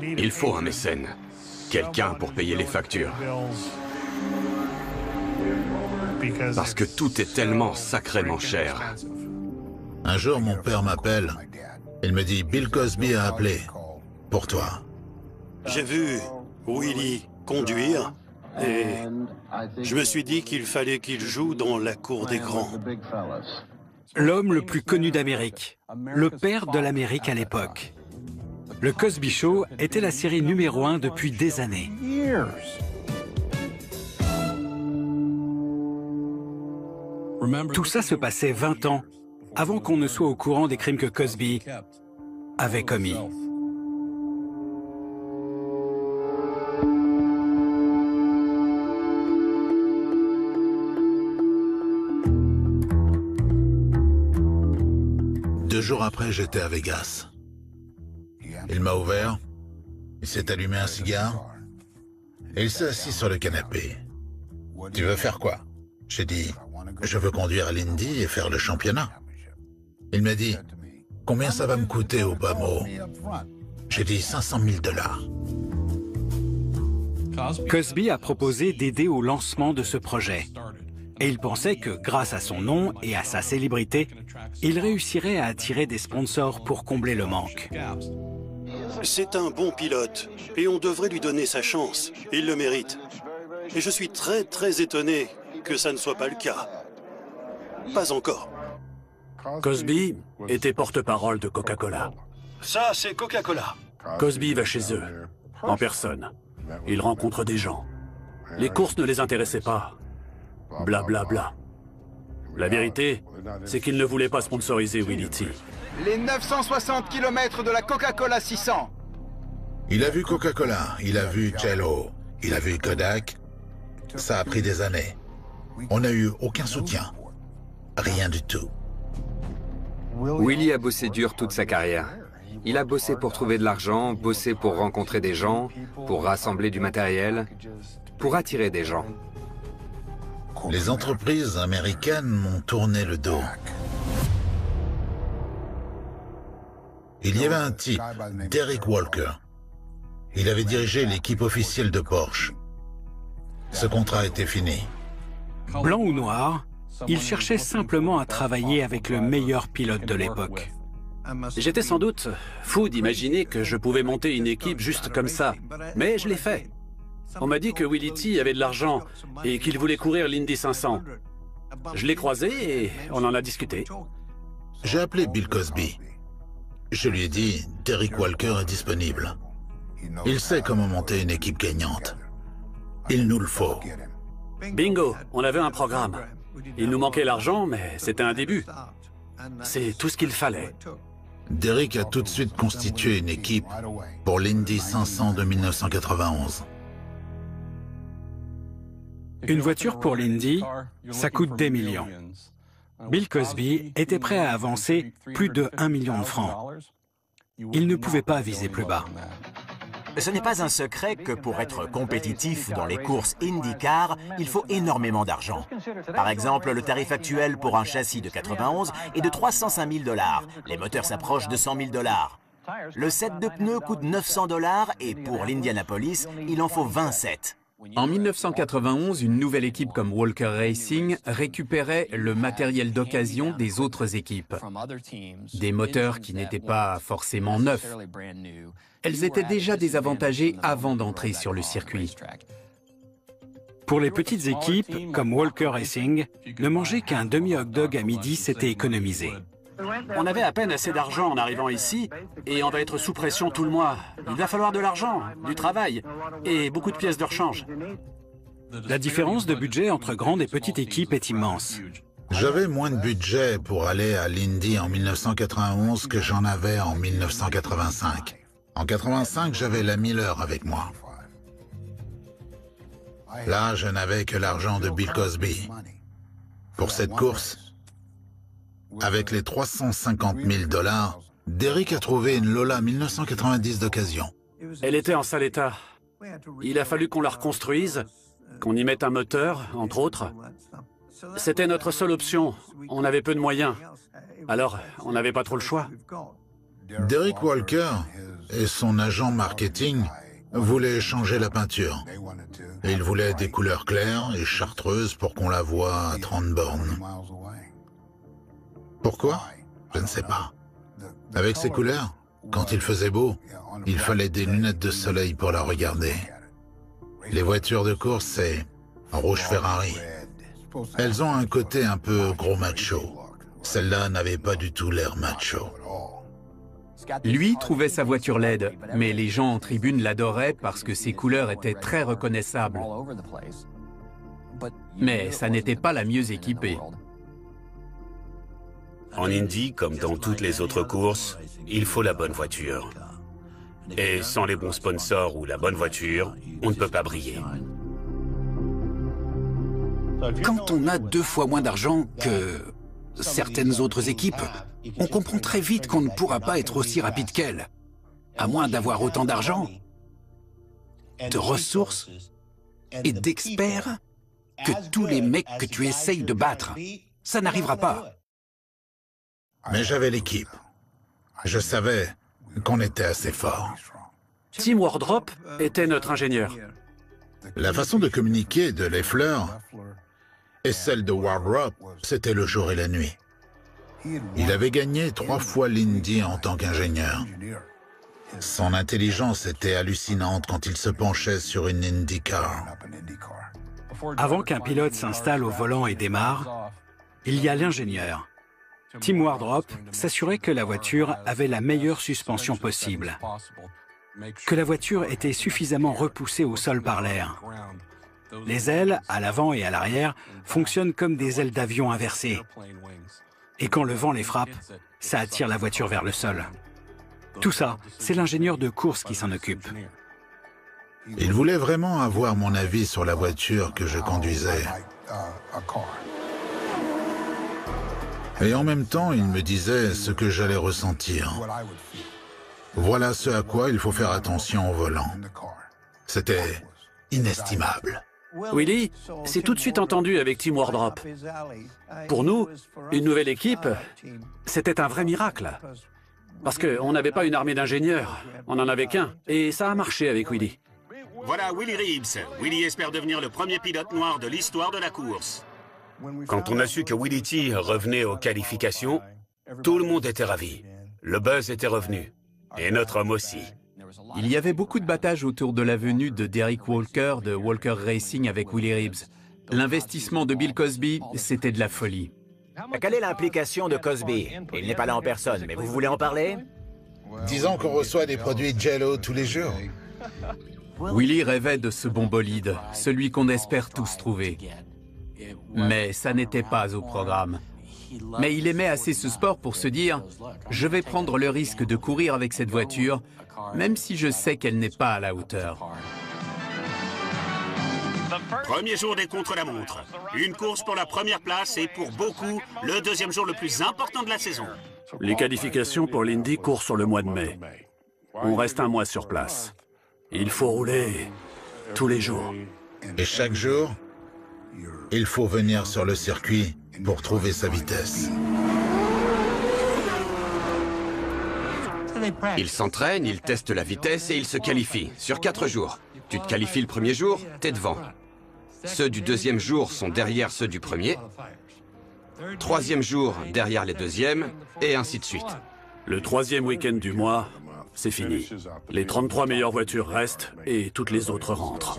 Il faut un mécène. Quelqu'un pour payer les factures. Parce que tout est tellement sacrément cher. Un jour, mon père m'appelle. Il me dit, Bill Cosby a appelé. Pour toi. J'ai vu Willie conduire et je me suis dit qu'il fallait qu'il joue dans la cour des grands. L'homme le plus connu d'Amérique, le père de l'Amérique à l'époque. Le Cosby Show était la série numéro 1 depuis des années. Tout ça se passait 20 ans avant qu'on ne soit au courant des crimes que Cosby avait commis. Deux jours après, j'étais à Vegas. Il m'a ouvert, il s'est allumé un cigare et il s'est assis sur le canapé. Tu veux faire quoi? J'ai dit, je veux conduire à l'Indy et faire le championnat. Il m'a dit, combien ça va me coûter au bas mot? J'ai dit 500 000 $. Cosby a proposé d'aider au lancement de ce projet. Et il pensait que grâce à son nom et à sa célébrité, il réussirait à attirer des sponsors pour combler le manque. C'est un bon pilote et on devrait lui donner sa chance. Il le mérite. Et je suis très étonné que ça ne soit pas le cas. Pas encore. Cosby était porte-parole de Coca-Cola. Ça, c'est Coca-Cola. Cosby va chez eux, en personne. Il rencontre des gens. Les courses ne les intéressaient pas. Blablabla. Bla, bla. La vérité, c'est qu'il ne voulait pas sponsoriser Willie T. Les 960 km de la Coca-Cola 600. Il a vu Coca-Cola, il a vu Cello, il a vu Kodak. Ça a pris des années. On n'a eu aucun soutien. Rien du tout. Willie a bossé dur toute sa carrière. Il a bossé pour trouver de l'argent, bossé pour rencontrer des gens, pour rassembler du matériel, pour attirer des gens. Les entreprises américaines m'ont tourné le dos. Il y avait un type, Derek Walker. Il avait dirigé l'équipe officielle de Porsche. Ce contrat était fini. Blanc ou noir, il cherchait simplement à travailler avec le meilleur pilote de l'époque. J'étais sans doute fou d'imaginer que je pouvais monter une équipe juste comme ça, mais je l'ai fait. On m'a dit que Willie T avait de l'argent et qu'il voulait courir l'Indy 500. Je l'ai croisé et on en a discuté. J'ai appelé Bill Cosby. Je lui ai dit, Derek Walker est disponible. Il sait comment monter une équipe gagnante. Il nous le faut. Bingo, on avait un programme. Il nous manquait l'argent, mais c'était un début. C'est tout ce qu'il fallait. Derek a tout de suite constitué une équipe pour l'Indy 500 de 1991. Une voiture pour l'Indy, ça coûte des millions. Bill Cosby était prêt à avancer plus de 1 million de francs. Il ne pouvait pas viser plus bas. Ce n'est pas un secret que pour être compétitif dans les courses IndyCar, il faut énormément d'argent. Par exemple, le tarif actuel pour un châssis de 91 est de 305 000 $. Les moteurs s'approchent de 100 000 $. Le set de pneus coûte 900 $ et pour l'Indianapolis, il en faut 27. En 1991, une nouvelle équipe comme Walker Racing récupérait le matériel d'occasion des autres équipes. Des moteurs qui n'étaient pas forcément neufs. Elles étaient déjà désavantagées avant d'entrer sur le circuit. Pour les petites équipes, comme Walker Racing, ne manger qu'un demi-hot dog à midi, c'était économisé. On avait à peine assez d'argent en arrivant ici, et on va être sous pression tout le mois. Il va falloir de l'argent, du travail, et beaucoup de pièces de rechange. La différence de budget entre grande et petite équipe est immense. J'avais moins de budget pour aller à l'Indy en 1991 que j'en avais en 1985. En 85, j'avais la Miller avec moi. Là, je n'avais que l'argent de Bill Cosby. Pour cette course, avec les 350 000 $, Derek a trouvé une Lola 1990 d'occasion. Elle était en sale état. Il a fallu qu'on la reconstruise, qu'on y mette un moteur, entre autres. C'était notre seule option. On avait peu de moyens. Alors, on n'avait pas trop le choix. Derek Walker et son agent marketing voulaient changer la peinture. Et ils voulaient des couleurs claires et chartreuses pour qu'on la voie à 30 bornes. Pourquoi? Je ne sais pas. Avec ces couleurs, quand il faisait beau, il fallait des lunettes de soleil pour la regarder. Les voitures de course, c'est rouge Ferrari. Elles ont un côté un peu gros macho. Celle-là n'avait pas du tout l'air macho. Lui trouvait sa voiture laide, mais les gens en tribune l'adoraient parce que ses couleurs étaient très reconnaissables. Mais ça n'était pas la mieux équipée. En Indy, comme dans toutes les autres courses, il faut la bonne voiture. Et sans les bons sponsors ou la bonne voiture, on ne peut pas briller. Quand on a 2 fois moins d'argent que certaines autres équipes, on comprend très vite qu'on ne pourra pas être aussi rapide qu'elles, à moins d'avoir autant d'argent, de ressources et d'experts que tous les mecs que tu essayes de battre. Ça n'arrivera pas. Mais j'avais l'équipe. Je savais qu'on était assez fort. Tim Wardrop était notre ingénieur. La façon de communiquer de Leffler Et celle de Wardrop, c'était le jour et la nuit. Il avait gagné 3 fois l'Indy en tant qu'ingénieur. Son intelligence était hallucinante quand il se penchait sur une IndyCar. Avant qu'un pilote s'installe au volant et démarre, il y a l'ingénieur. Tim Wardrop s'assurait que la voiture avait la meilleure suspension possible, que la voiture était suffisamment repoussée au sol par l'air. Les ailes, à l'avant et à l'arrière, fonctionnent comme des ailes d'avion inversées. Et quand le vent les frappe, ça attire la voiture vers le sol. Tout ça, c'est l'ingénieur de course qui s'en occupe. Il voulait vraiment avoir mon avis sur la voiture que je conduisais. Et en même temps, il me disait ce que j'allais ressentir. Voilà ce à quoi il faut faire attention au volant. C'était inestimable. Willie s'est tout de suite entendu avec Tim Wardrop. Pour nous, une nouvelle équipe, c'était un vrai miracle. Parce qu'on n'avait pas une armée d'ingénieurs, on n'en avait qu'un. Et ça a marché avec Willie. Voilà Willie Ribbs. Willie espère devenir le premier pilote noir de l'histoire de la course. Quand on a su que Willie T revenait aux qualifications, tout le monde était ravi. Le buzz était revenu. Et notre homme aussi. Il y avait beaucoup de battage autour de la venue de Derek Walker de Walker Racing avec Willie Ribbs. L'investissement de Bill Cosby, c'était de la folie. Quelle est l'implication de Cosby? Il n'est pas là en personne, mais vous voulez en parler? Disons qu'on reçoit des produits Jell-O tous les jours. Willie rêvait de ce bon bolide, celui qu'on espère tous trouver. Mais ça n'était pas au programme. Mais il aimait assez ce sport pour se dire « Je vais prendre le risque de courir avec cette voiture, même si je sais qu'elle n'est pas à la hauteur. » Premier jour des contre-la-montre. Une course pour la première place et pour beaucoup, le deuxième jour le plus important de la saison. Les qualifications pour l'Indy courent sur le mois de mai. On reste un mois sur place. Il faut rouler tous les jours. Et chaque jour, il faut venir sur le circuit pour trouver sa vitesse. Il s'entraîne, il teste la vitesse et il se qualifie sur 4 jours. Tu te qualifies le premier jour, t'es devant. Ceux du deuxième jour sont derrière ceux du premier. Troisième jour, derrière les deuxièmes, et ainsi de suite. Le troisième week-end du mois, c'est fini. Les 33 meilleures voitures restent et toutes les autres rentrent.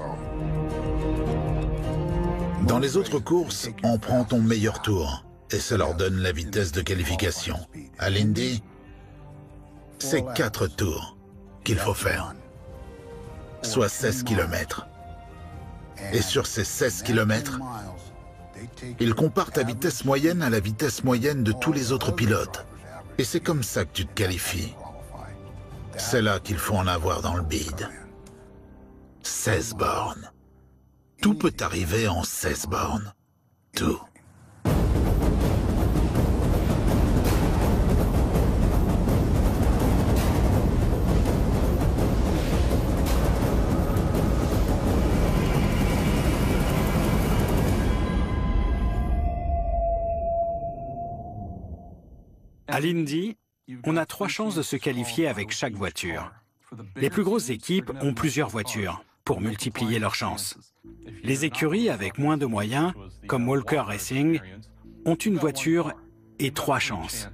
Dans les autres courses, on prend ton meilleur tour et ça leur donne la vitesse de qualification. À l'Indy, c'est 4 tours qu'il faut faire, soit 16 km. Et sur ces 16 km, ils comparent ta vitesse moyenne à la vitesse moyenne de tous les autres pilotes. Et c'est comme ça que tu te qualifies. C'est là qu'il faut en avoir dans le bide. 16 bornes. Tout peut arriver en 16 bornes. Tout. À l'Indy, on a 3 chances de se qualifier avec chaque voiture. Les plus grosses équipes ont plusieurs voitures pour multiplier leurs chances. Les écuries avec moins de moyens, comme Walker Racing, ont une voiture et 3 chances.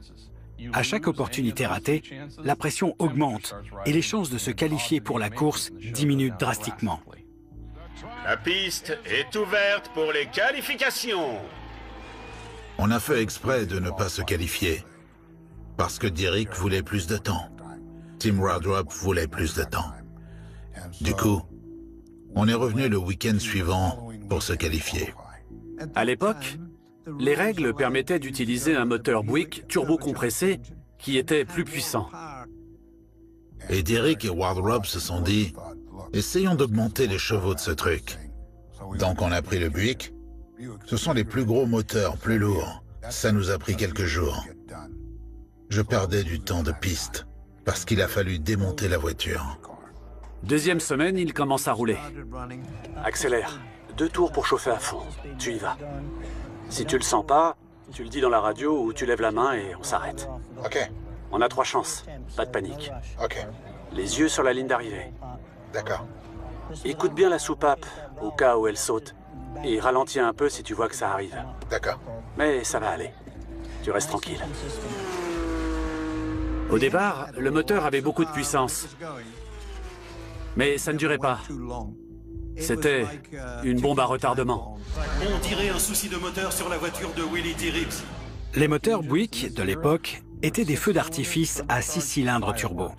À chaque opportunité ratée, la pression augmente et les chances de se qualifier pour la course diminuent drastiquement. La piste est ouverte pour les qualifications. On a fait exprès de ne pas se qualifier. Parce que Derek voulait plus de temps. Tim Wardrop voulait plus de temps. Du coup, on est revenu le week-end suivant pour se qualifier. À l'époque, les règles permettaient d'utiliser un moteur Buick turbocompressé qui était plus puissant. Et Derek et Wardrop se sont dit, essayons d'augmenter les chevaux de ce truc. Donc on a pris le Buick. Ce sont les plus gros moteurs, plus lourds. Ça nous a pris quelques jours. Je perdais du temps de piste parce qu'il a fallu démonter la voiture. Deuxième semaine, il commence à rouler. Accélère. 2 tours pour chauffer à fond. Tu y vas. Si tu le sens pas, tu le dis dans la radio ou tu lèves la main et on s'arrête. Ok. On a 3 chances. Pas de panique. Ok. Les yeux sur la ligne d'arrivée. D'accord. Écoute bien la soupape au cas où elle saute. et ralentis un peu si tu vois que ça arrive. D'accord. Mais ça va aller. Tu restes tranquille. Au départ, le moteur avait beaucoup de puissance. Mais ça ne durait pas. C'était une bombe à retardement. On dirait un souci de moteur sur la voiture de Willie T. Ribbs. Les moteurs Buick de l'époque étaient des feux d'artifice à 6 cylindres turbo.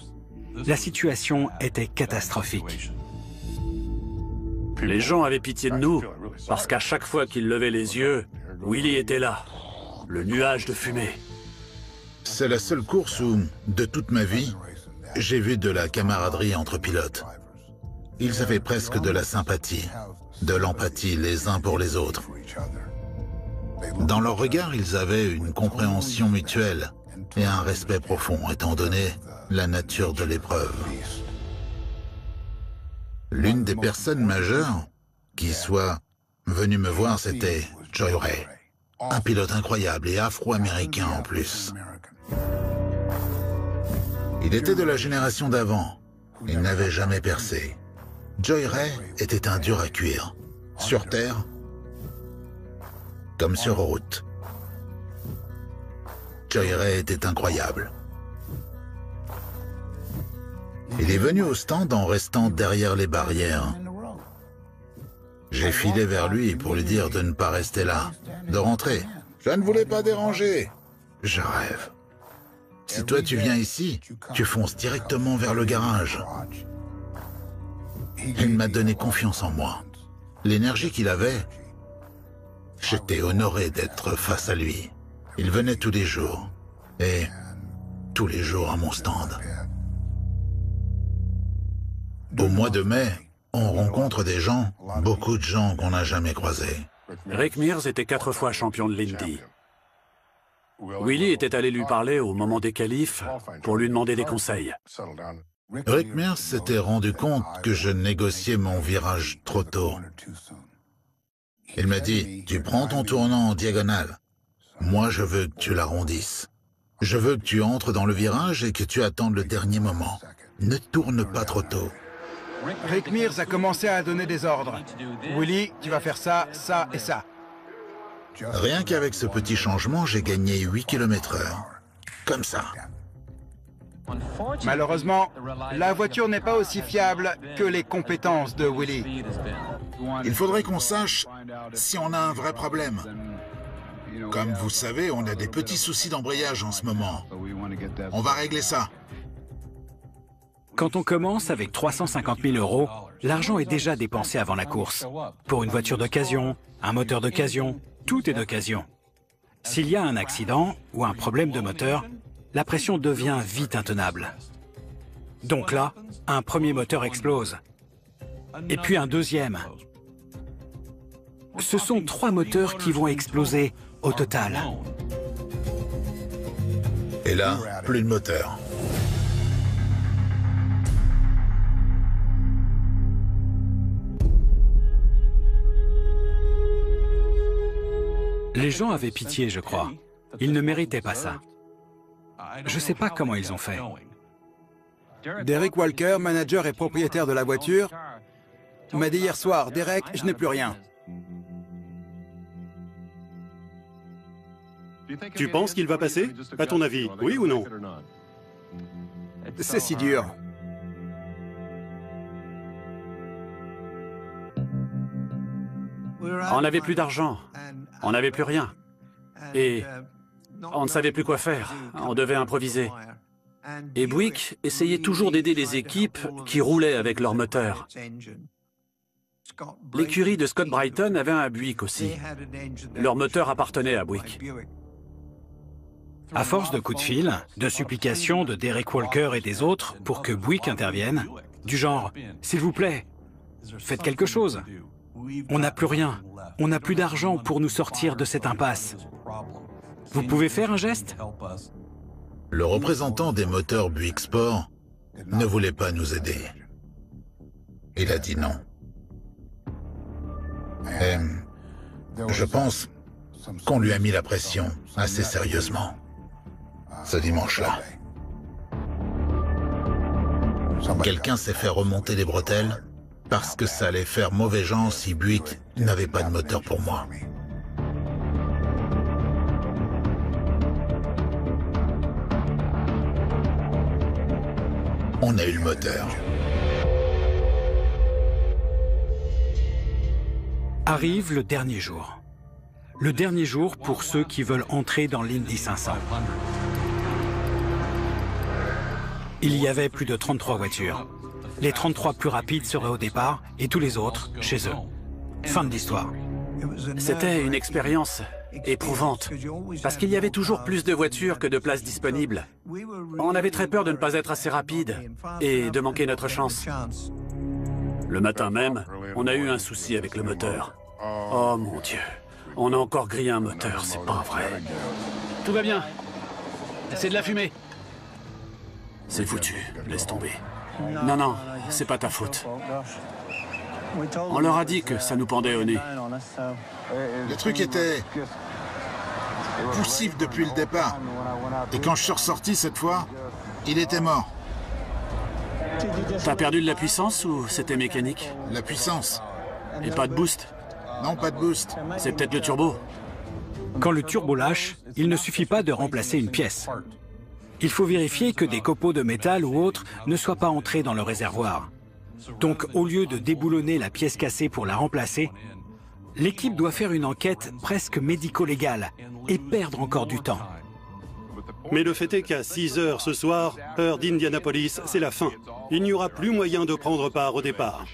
La situation était catastrophique. Les gens avaient pitié de nous, parce qu'à chaque fois qu'ils levaient les yeux, Willie était là, le nuage de fumée. C'est la seule course où, de toute ma vie, j'ai vu de la camaraderie entre pilotes. Ils avaient presque de la sympathie, de l'empathie les uns pour les autres. Dans leur regard, ils avaient une compréhension mutuelle et un respect profond, étant donné la nature de l'épreuve. L'une des personnes majeures qui soit venue me voir, c'était Joy Ray, un pilote incroyable et afro-américain en plus. Il était de la génération d'avant. Il n'avait jamais percé. Joy Ray était un dur à cuire, sur terre comme sur route. Joy Ray était incroyable. Il est venu au stand en restant derrière les barrières. J'ai filé vers lui pour lui dire de ne pas rester là, de rentrer. Je ne voulais pas déranger. Je rêve. Si toi tu viens ici, tu fonces directement vers le garage. Il m'a donné confiance en moi. L'énergie qu'il avait, j'étais honoré d'être face à lui. Il venait tous les jours, et tous les jours à mon stand. Au mois de mai, on rencontre des gens, beaucoup de gens qu'on n'a jamais croisés. Rick Mears était 4 fois champion de l'Indy. Willie était allé lui parler au moment des qualifs pour lui demander des conseils. Rick Mears s'était rendu compte que je négociais mon virage trop tôt. Il m'a dit, tu prends ton tournant en diagonale. Moi, je veux que tu l'arrondisses. Je veux que tu entres dans le virage et que tu attendes le dernier moment. Ne tourne pas trop tôt. Rick Mears a commencé à donner des ordres. Willie, tu vas faire ça, ça et ça. Rien qu'avec ce petit changement, j'ai gagné 8 km/h. Comme ça. Malheureusement, la voiture n'est pas aussi fiable que les compétences de Willie. Il faudrait qu'on sache si on a un vrai problème. Comme vous savez, on a des petits soucis d'embrayage en ce moment. On va régler ça. Quand on commence avec 350 000 €, l'argent est déjà dépensé avant la course. Pour une voiture d'occasion, un moteur d'occasion, tout est d'occasion. S'il y a un accident ou un problème de moteur, la pression devient vite intenable. Donc là, un premier moteur explose. Et puis un deuxième. Ce sont 3 moteurs qui vont exploser au total. Et là, plus de moteur. Les gens avaient pitié, je crois. Ils ne méritaient pas ça. Je ne sais pas comment ils ont fait. Derek Walker, manager et propriétaire de la voiture, m'a dit hier soir, Derek, je n'ai plus rien. Tu penses qu'il va passer? À ton avis, oui ou non? C'est si dur. On n'avait plus d'argent, on n'avait plus rien. Et on ne savait plus quoi faire, on devait improviser. Et Buick essayait toujours d'aider les équipes qui roulaient avec leur moteur. L'écurie de Scott Brighton avait un Buick aussi. Leur moteur appartenait à Buick. À force de coups de fil, de supplications de Derek Walker et des autres pour que Buick intervienne, du genre « S'il vous plaît, faites quelque chose. On n'a plus rien. On n'a plus d'argent pour nous sortir de cette impasse. Vous pouvez faire un geste ?» Le représentant des moteurs Buick Sport ne voulait pas nous aider. Il a dit non. Et je pense qu'on lui a mis la pression assez sérieusement ce dimanche-là. Quelqu'un s'est fait remonter les bretelles parce que ça allait faire mauvais genre si Buick n'avait pas de moteur pour moi. On a eu le moteur. Arrive le dernier jour. Le dernier jour pour ceux qui veulent entrer dans l'Indy 500. Il y avait plus de 33 voitures. Les 33 plus rapides seraient au départ et tous les autres chez eux. Fin de l'histoire. C'était une expérience éprouvante, parce qu'il y avait toujours plus de voitures que de places disponibles. On avait très peur de ne pas être assez rapide et de manquer notre chance. Le matin même, on a eu un souci avec le moteur. Oh mon Dieu, on a encore grillé un moteur, c'est pas vrai. Tout va bien. C'est de la fumée. C'est foutu, laisse tomber. Non, non, c'est pas ta faute. On leur a dit que ça nous pendait au nez. Le truc était poussif depuis le départ. Et quand je suis ressorti cette fois, il était mort. T'as perdu de la puissance ou c'était mécanique? La puissance. Et pas de boost? Non, pas de boost. C'est peut-être le turbo. Quand le turbo lâche, il ne suffit pas de remplacer une pièce. Il faut vérifier que des copeaux de métal ou autres ne soient pas entrés dans le réservoir. Donc, au lieu de déboulonner la pièce cassée pour la remplacer, l'équipe doit faire une enquête presque médico-légale et perdre encore du temps. Mais le fait est qu'à 6 heures ce soir, heure d'Indianapolis, c'est la fin. Il n'y aura plus moyen de prendre part au départ.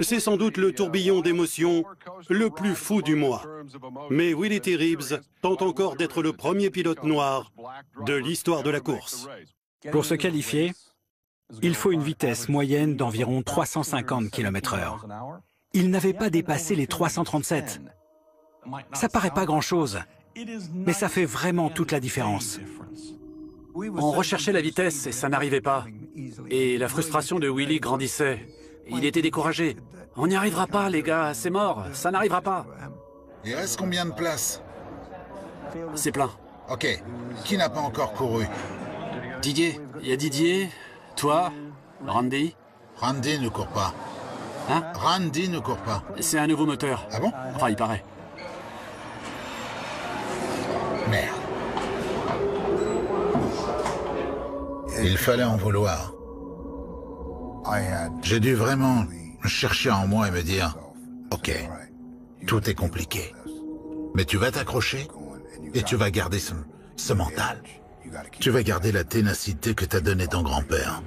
C'est sans doute le tourbillon d'émotions le plus fou du mois. Mais Willie T. Ribbs tente encore d'être le premier pilote noir de l'histoire de la course. Pour se qualifier, il faut une vitesse moyenne d'environ 350 km/h. Il n'avait pas dépassé les 337. Ça paraît pas grand-chose, mais ça fait vraiment toute la différence. On recherchait la vitesse et ça n'arrivait pas. Et la frustration de Willie grandissait. Il était découragé. On n'y arrivera pas, les gars, c'est mort, ça n'arrivera pas. Il reste combien de places? C'est plein. Ok. Qui n'a pas encore couru? Didier. Il y a Didier, toi, Randy. Randy ne court pas. Hein? Randy ne court pas. C'est un nouveau moteur. Ah bon? Enfin, il paraît. Merde. Il fallait en vouloir. J'ai dû vraiment chercher en moi et me dire, ok, tout est compliqué, mais tu vas t'accrocher et tu vas garder ce mental. Tu vas garder la ténacité que t'a donnée ton grand-père.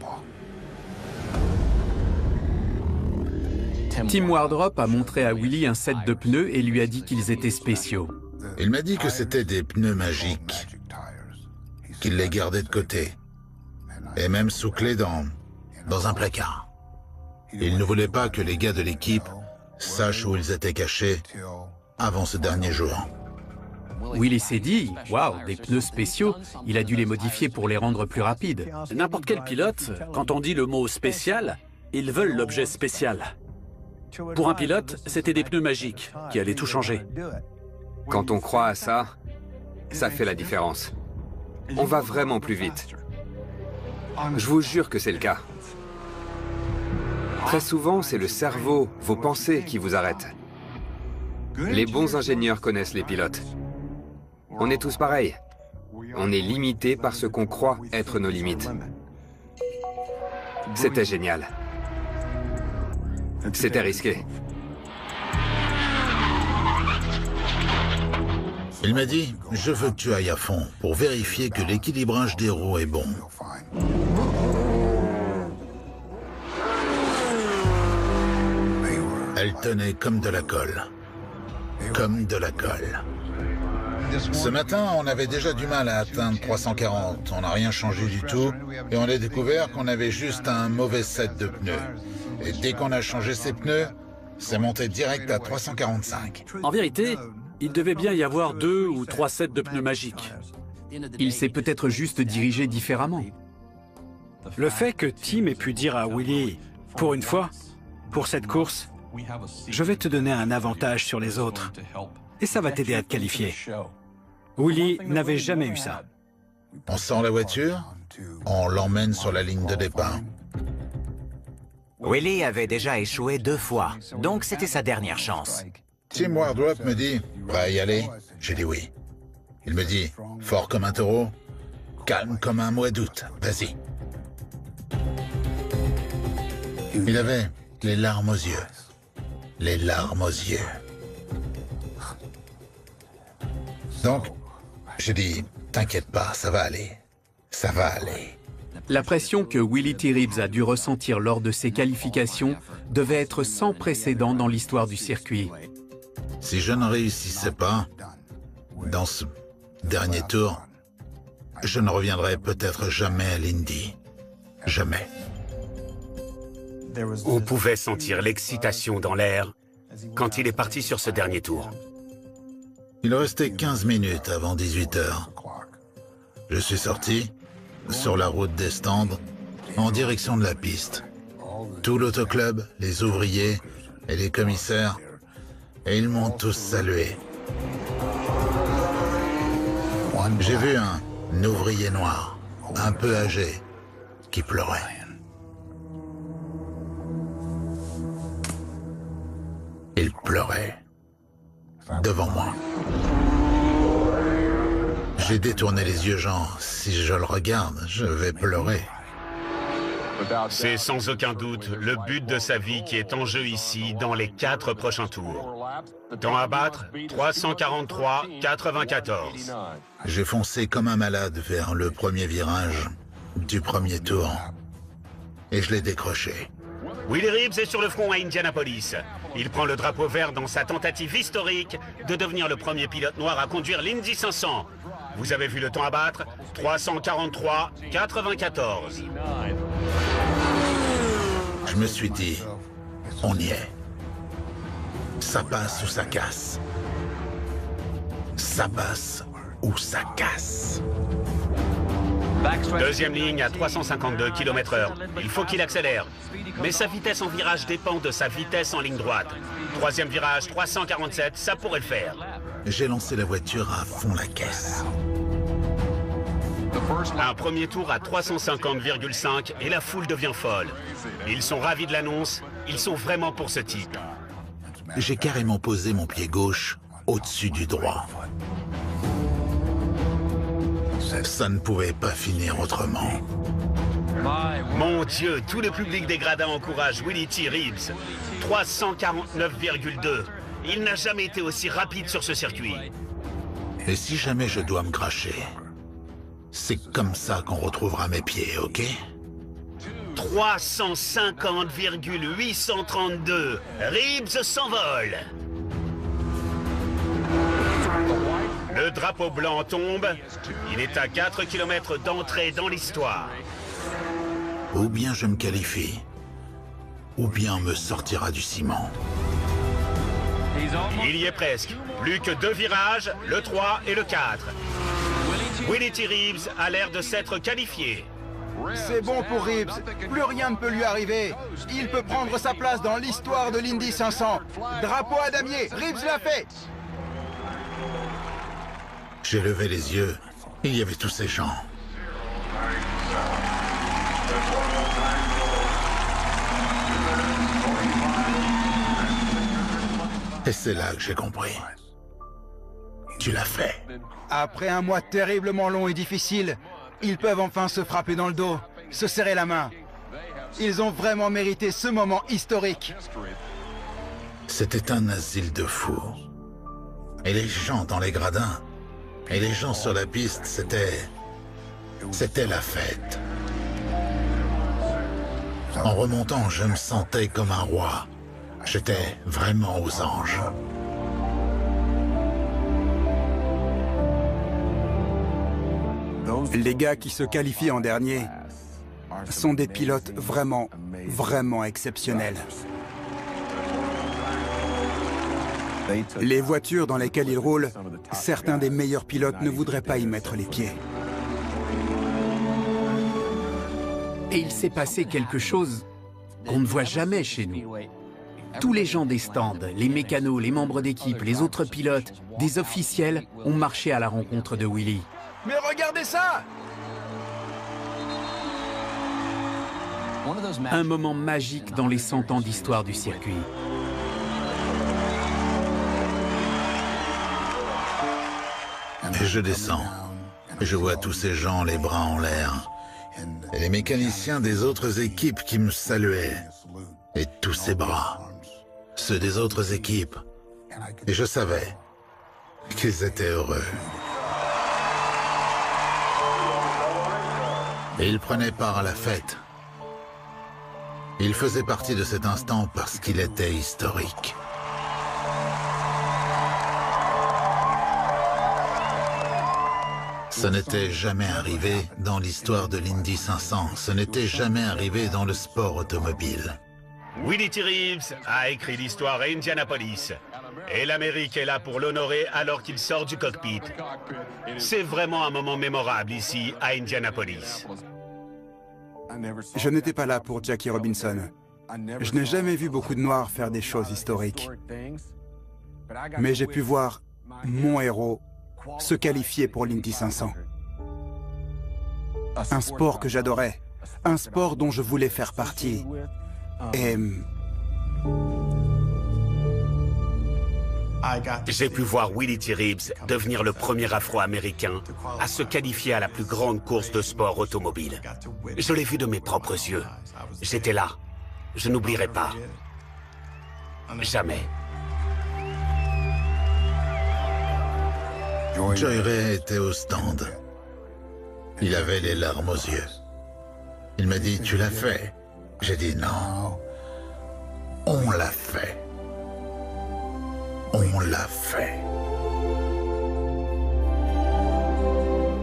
Tim Wardrop a montré à Willie un set de pneus et lui a dit qu'ils étaient spéciaux. Il m'a dit que c'était des pneus magiques, qu'il les gardait de côté, et même sous-clés dans un placard. Il ne voulait pas que les gars de l'équipe sachent où ils étaient cachés avant ce dernier jour. Willie s'est dit, waouh, des pneus spéciaux, il a dû les modifier pour les rendre plus rapides. N'importe quel pilote, quand on dit le mot spécial, ils veulent l'objet spécial. Pour un pilote, c'était des pneus magiques qui allaient tout changer. Quand on croit à ça, ça fait la différence. On va vraiment plus vite. Je vous jure que c'est le cas. Très souvent, c'est le cerveau, vos pensées qui vous arrêtent. Les bons ingénieurs connaissent les pilotes. On est tous pareils. On est limité par ce qu'on croit être nos limites. C'était génial. C'était risqué. Il m'a dit, je veux que tu ailles à fond pour vérifier que l'équilibrage des roues est bon. Elle tenait comme de la colle. Comme de la colle. Ce matin, on avait déjà du mal à atteindre 340. On n'a rien changé du tout. Et on a découvert qu'on avait juste un mauvais set de pneus. Et dès qu'on a changé ces pneus, c'est monté direct à 345. En vérité, il devait bien y avoir 2 ou 3 sets de pneus magiques. Il s'est peut-être juste dirigé différemment. Le fait que Tim ait pu dire à Willie, pour une fois, pour cette course, je vais te donner un avantage sur les autres. Et ça va t'aider à te qualifier. Willie n'avait jamais eu ça. On sort la voiture, on l'emmène sur la ligne de départ. Willie avait déjà échoué 2 fois, donc c'était sa dernière chance. Tim Wardrop me dit « Prêt à y aller ?» J'ai dit oui. Il me dit « Fort comme un taureau, calme comme un mois d'août, vas-y. » Il avait les larmes aux yeux. Les larmes aux yeux. Donc, j'ai dit « T'inquiète pas, ça va aller. Ça va aller. » La pression que Willie T. Ribbs a dû ressentir lors de ses qualifications devait être sans précédent dans l'histoire du circuit. Si je ne réussissais pas, dans ce dernier tour, je ne reviendrai peut-être jamais à l'Indy. Jamais. On pouvait sentir l'excitation dans l'air quand il est parti sur ce dernier tour. Il restait 15 minutes avant 18 h. Je suis sorti sur la route des stands en direction de la piste. Tout l'autoclub, les ouvriers et les commissaires, et ils m'ont tous salué. J'ai vu un ouvrier noir, un peu âgé, qui pleurait. Il pleurait devant moi. J'ai détourné les yeux, genre, si je le regarde, je vais pleurer. C'est sans aucun doute le but de sa vie qui est en jeu ici dans les 4 prochains tours. Temps à battre, 343,94. J'ai foncé comme un malade vers le premier virage du premier tour. Et je l'ai décroché. Willie Ribbs est sur le front à Indianapolis. Il prend le drapeau vert dans sa tentative historique de devenir le premier pilote noir à conduire l'Indy 500. Vous avez vu le temps à battre, 343,94. Je me suis dit, on y est. Ça passe ou ça casse. Ça passe ou ça casse. Deuxième ligne à 352 km/h. Il faut qu'il accélère. Mais sa vitesse en virage dépend de sa vitesse en ligne droite. Troisième virage, 347, ça pourrait le faire. J'ai lancé la voiture à fond la caisse. Un premier tour à 350,5 et la foule devient folle. Ils sont ravis de l'annonce, ils sont vraiment pour ce type. J'ai carrément posé mon pied gauche au-dessus du droit. Ça ne pouvait pas finir autrement. Mon Dieu, tout le public des gradins encourage Willie T. Ribbs. 349,2. Il n'a jamais été aussi rapide sur ce circuit. Et si jamais je dois me cracher, c'est comme ça qu'on retrouvera mes pieds, ok? 350,832. Ribbs s'envole. Le drapeau blanc tombe. Il est à 4 km d'entrée dans l'histoire. Ou bien je me qualifie, ou bien on me sortira du ciment. Il y est presque. Plus que 2 virages, le 3 et le 4. Willie T. Ribbs a l'air de s'être qualifié. C'est bon pour Ribbs. Plus rien ne peut lui arriver. Il peut prendre sa place dans l'histoire de l'Indy 500. Drapeau à damier. Ribbs l'a fait. J'ai levé les yeux. Il y avait tous ces gens. Et c'est là que j'ai compris. Tu l'as fait. Après un mois terriblement long et difficile, ils peuvent enfin se frapper dans le dos, se serrer la main. Ils ont vraiment mérité ce moment historique. C'était un asile de fous. Et les gens dans les gradins, et les gens sur la piste, c'était la fête. En remontant, je me sentais comme un roi. J'étais vraiment aux anges. Les gars qui se qualifient en dernier sont des pilotes vraiment, vraiment exceptionnels. Les voitures dans lesquelles ils roulent, certains des meilleurs pilotes ne voudraient pas y mettre les pieds. Et il s'est passé quelque chose qu'on ne voit jamais chez nous. Tous les gens des stands, les mécanos, les membres d'équipe, les autres pilotes, des officiels ont marché à la rencontre de Willie. Mais regardez ça! Un moment magique dans les 100 ans d'histoire du circuit. Et je descends. Je vois tous ces gens les bras en l'air. Et les mécaniciens des autres équipes qui me saluaient. Et tous ces bras. Ceux des autres équipes. Et je savais qu'ils étaient heureux. Et ils prenaient part à la fête. Ils faisaient partie de cet instant parce qu'il était historique. Ce n'était jamais arrivé dans l'histoire de l'Indy 500. Ce n'était jamais arrivé dans le sport automobile. Willie T. Reeves a écrit l'histoire à Indianapolis. Et l'Amérique est là pour l'honorer alors qu'il sort du cockpit. C'est vraiment un moment mémorable ici, à Indianapolis. Je n'étais pas là pour Jackie Robinson. Je n'ai jamais vu beaucoup de Noirs faire des choses historiques. Mais j'ai pu voir mon héros se qualifier pour l'Indy 500. Un sport que j'adorais, un sport dont je voulais faire partie. Et... J'ai pu voir Willie T. Reeves devenir le premier Afro-Américain à se qualifier à la plus grande course de sport automobile. Je l'ai vu de mes propres yeux. J'étais là. Je n'oublierai pas. Jamais. Joy Ray était au stand. Il avait les larmes aux yeux. Il m'a dit, tu l'as fait? J'ai dit non. On l'a fait. On l'a fait.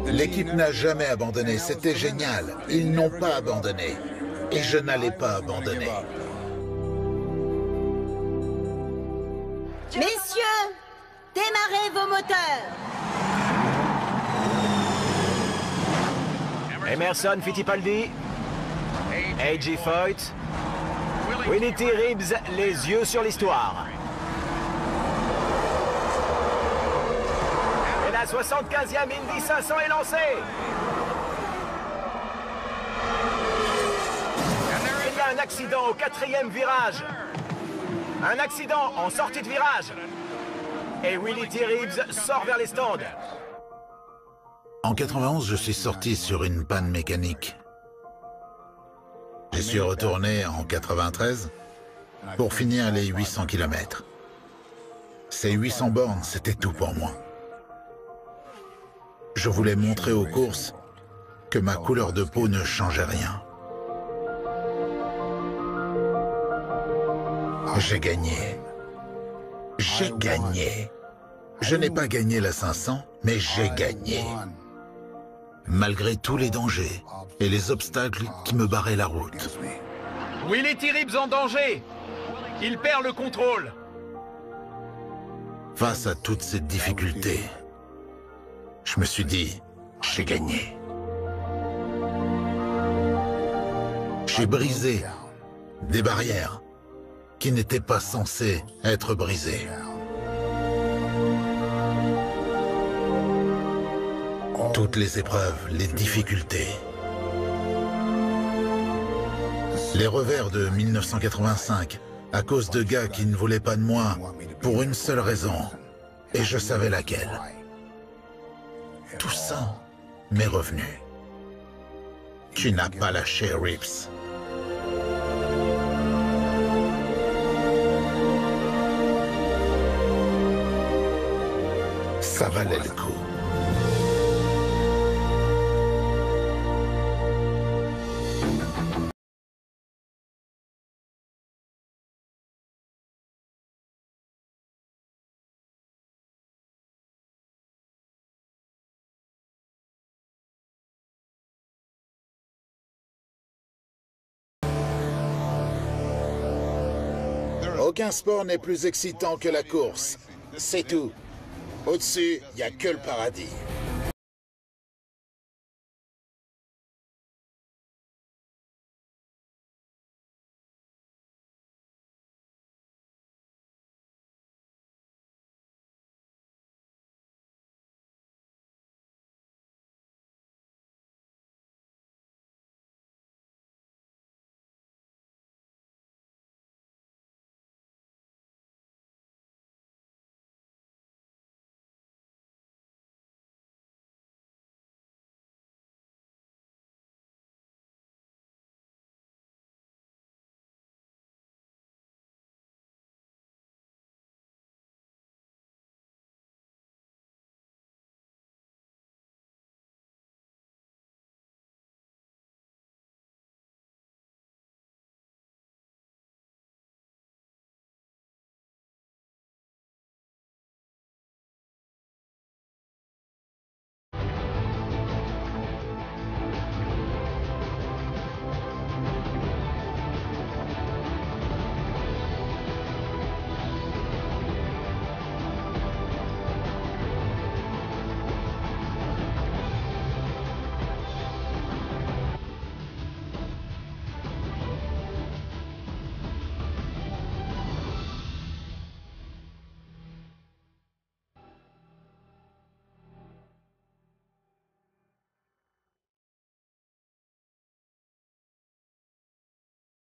L'équipe n'a jamais abandonné, c'était génial. Ils n'ont pas abandonné. Et je n'allais pas abandonner. Messieurs, démarrez vos moteurs. Emerson Fittipaldi, A.J. Foyt, Willie T. Reeves, les yeux sur l'histoire. Et la 75e Indy 500 est lancée. Il y a un accident au 4e virage. Un accident en sortie de virage. Et Willie T. Reeves sort vers les stands. En 91, je suis sorti sur une panne mécanique. Je suis retourné en 93 pour finir les 800 km. Ces 800 bornes, c'était tout pour moi. Je voulais montrer aux courses que ma couleur de peau ne changeait rien. J'ai gagné. J'ai gagné. Je n'ai pas gagné la 500, mais j'ai gagné. Malgré tous les dangers et les obstacles qui me barraient la route. Willie T. Reeves en danger. Il perd le contrôle. Face à toutes ces difficultés, je me suis dit, j'ai gagné. J'ai brisé des barrières qui n'étaient pas censées être brisées. Toutes les épreuves, les difficultés. Les revers de 1985, à cause de gars qui ne voulaient pas de moi, pour une seule raison, et je savais laquelle. Tout ça m'est revenu. Tu n'as pas lâché, Reeves. Ça valait le coup. Aucun sport n'est plus excitant que la course. C'est tout. Au-dessus, il n'y a que le paradis.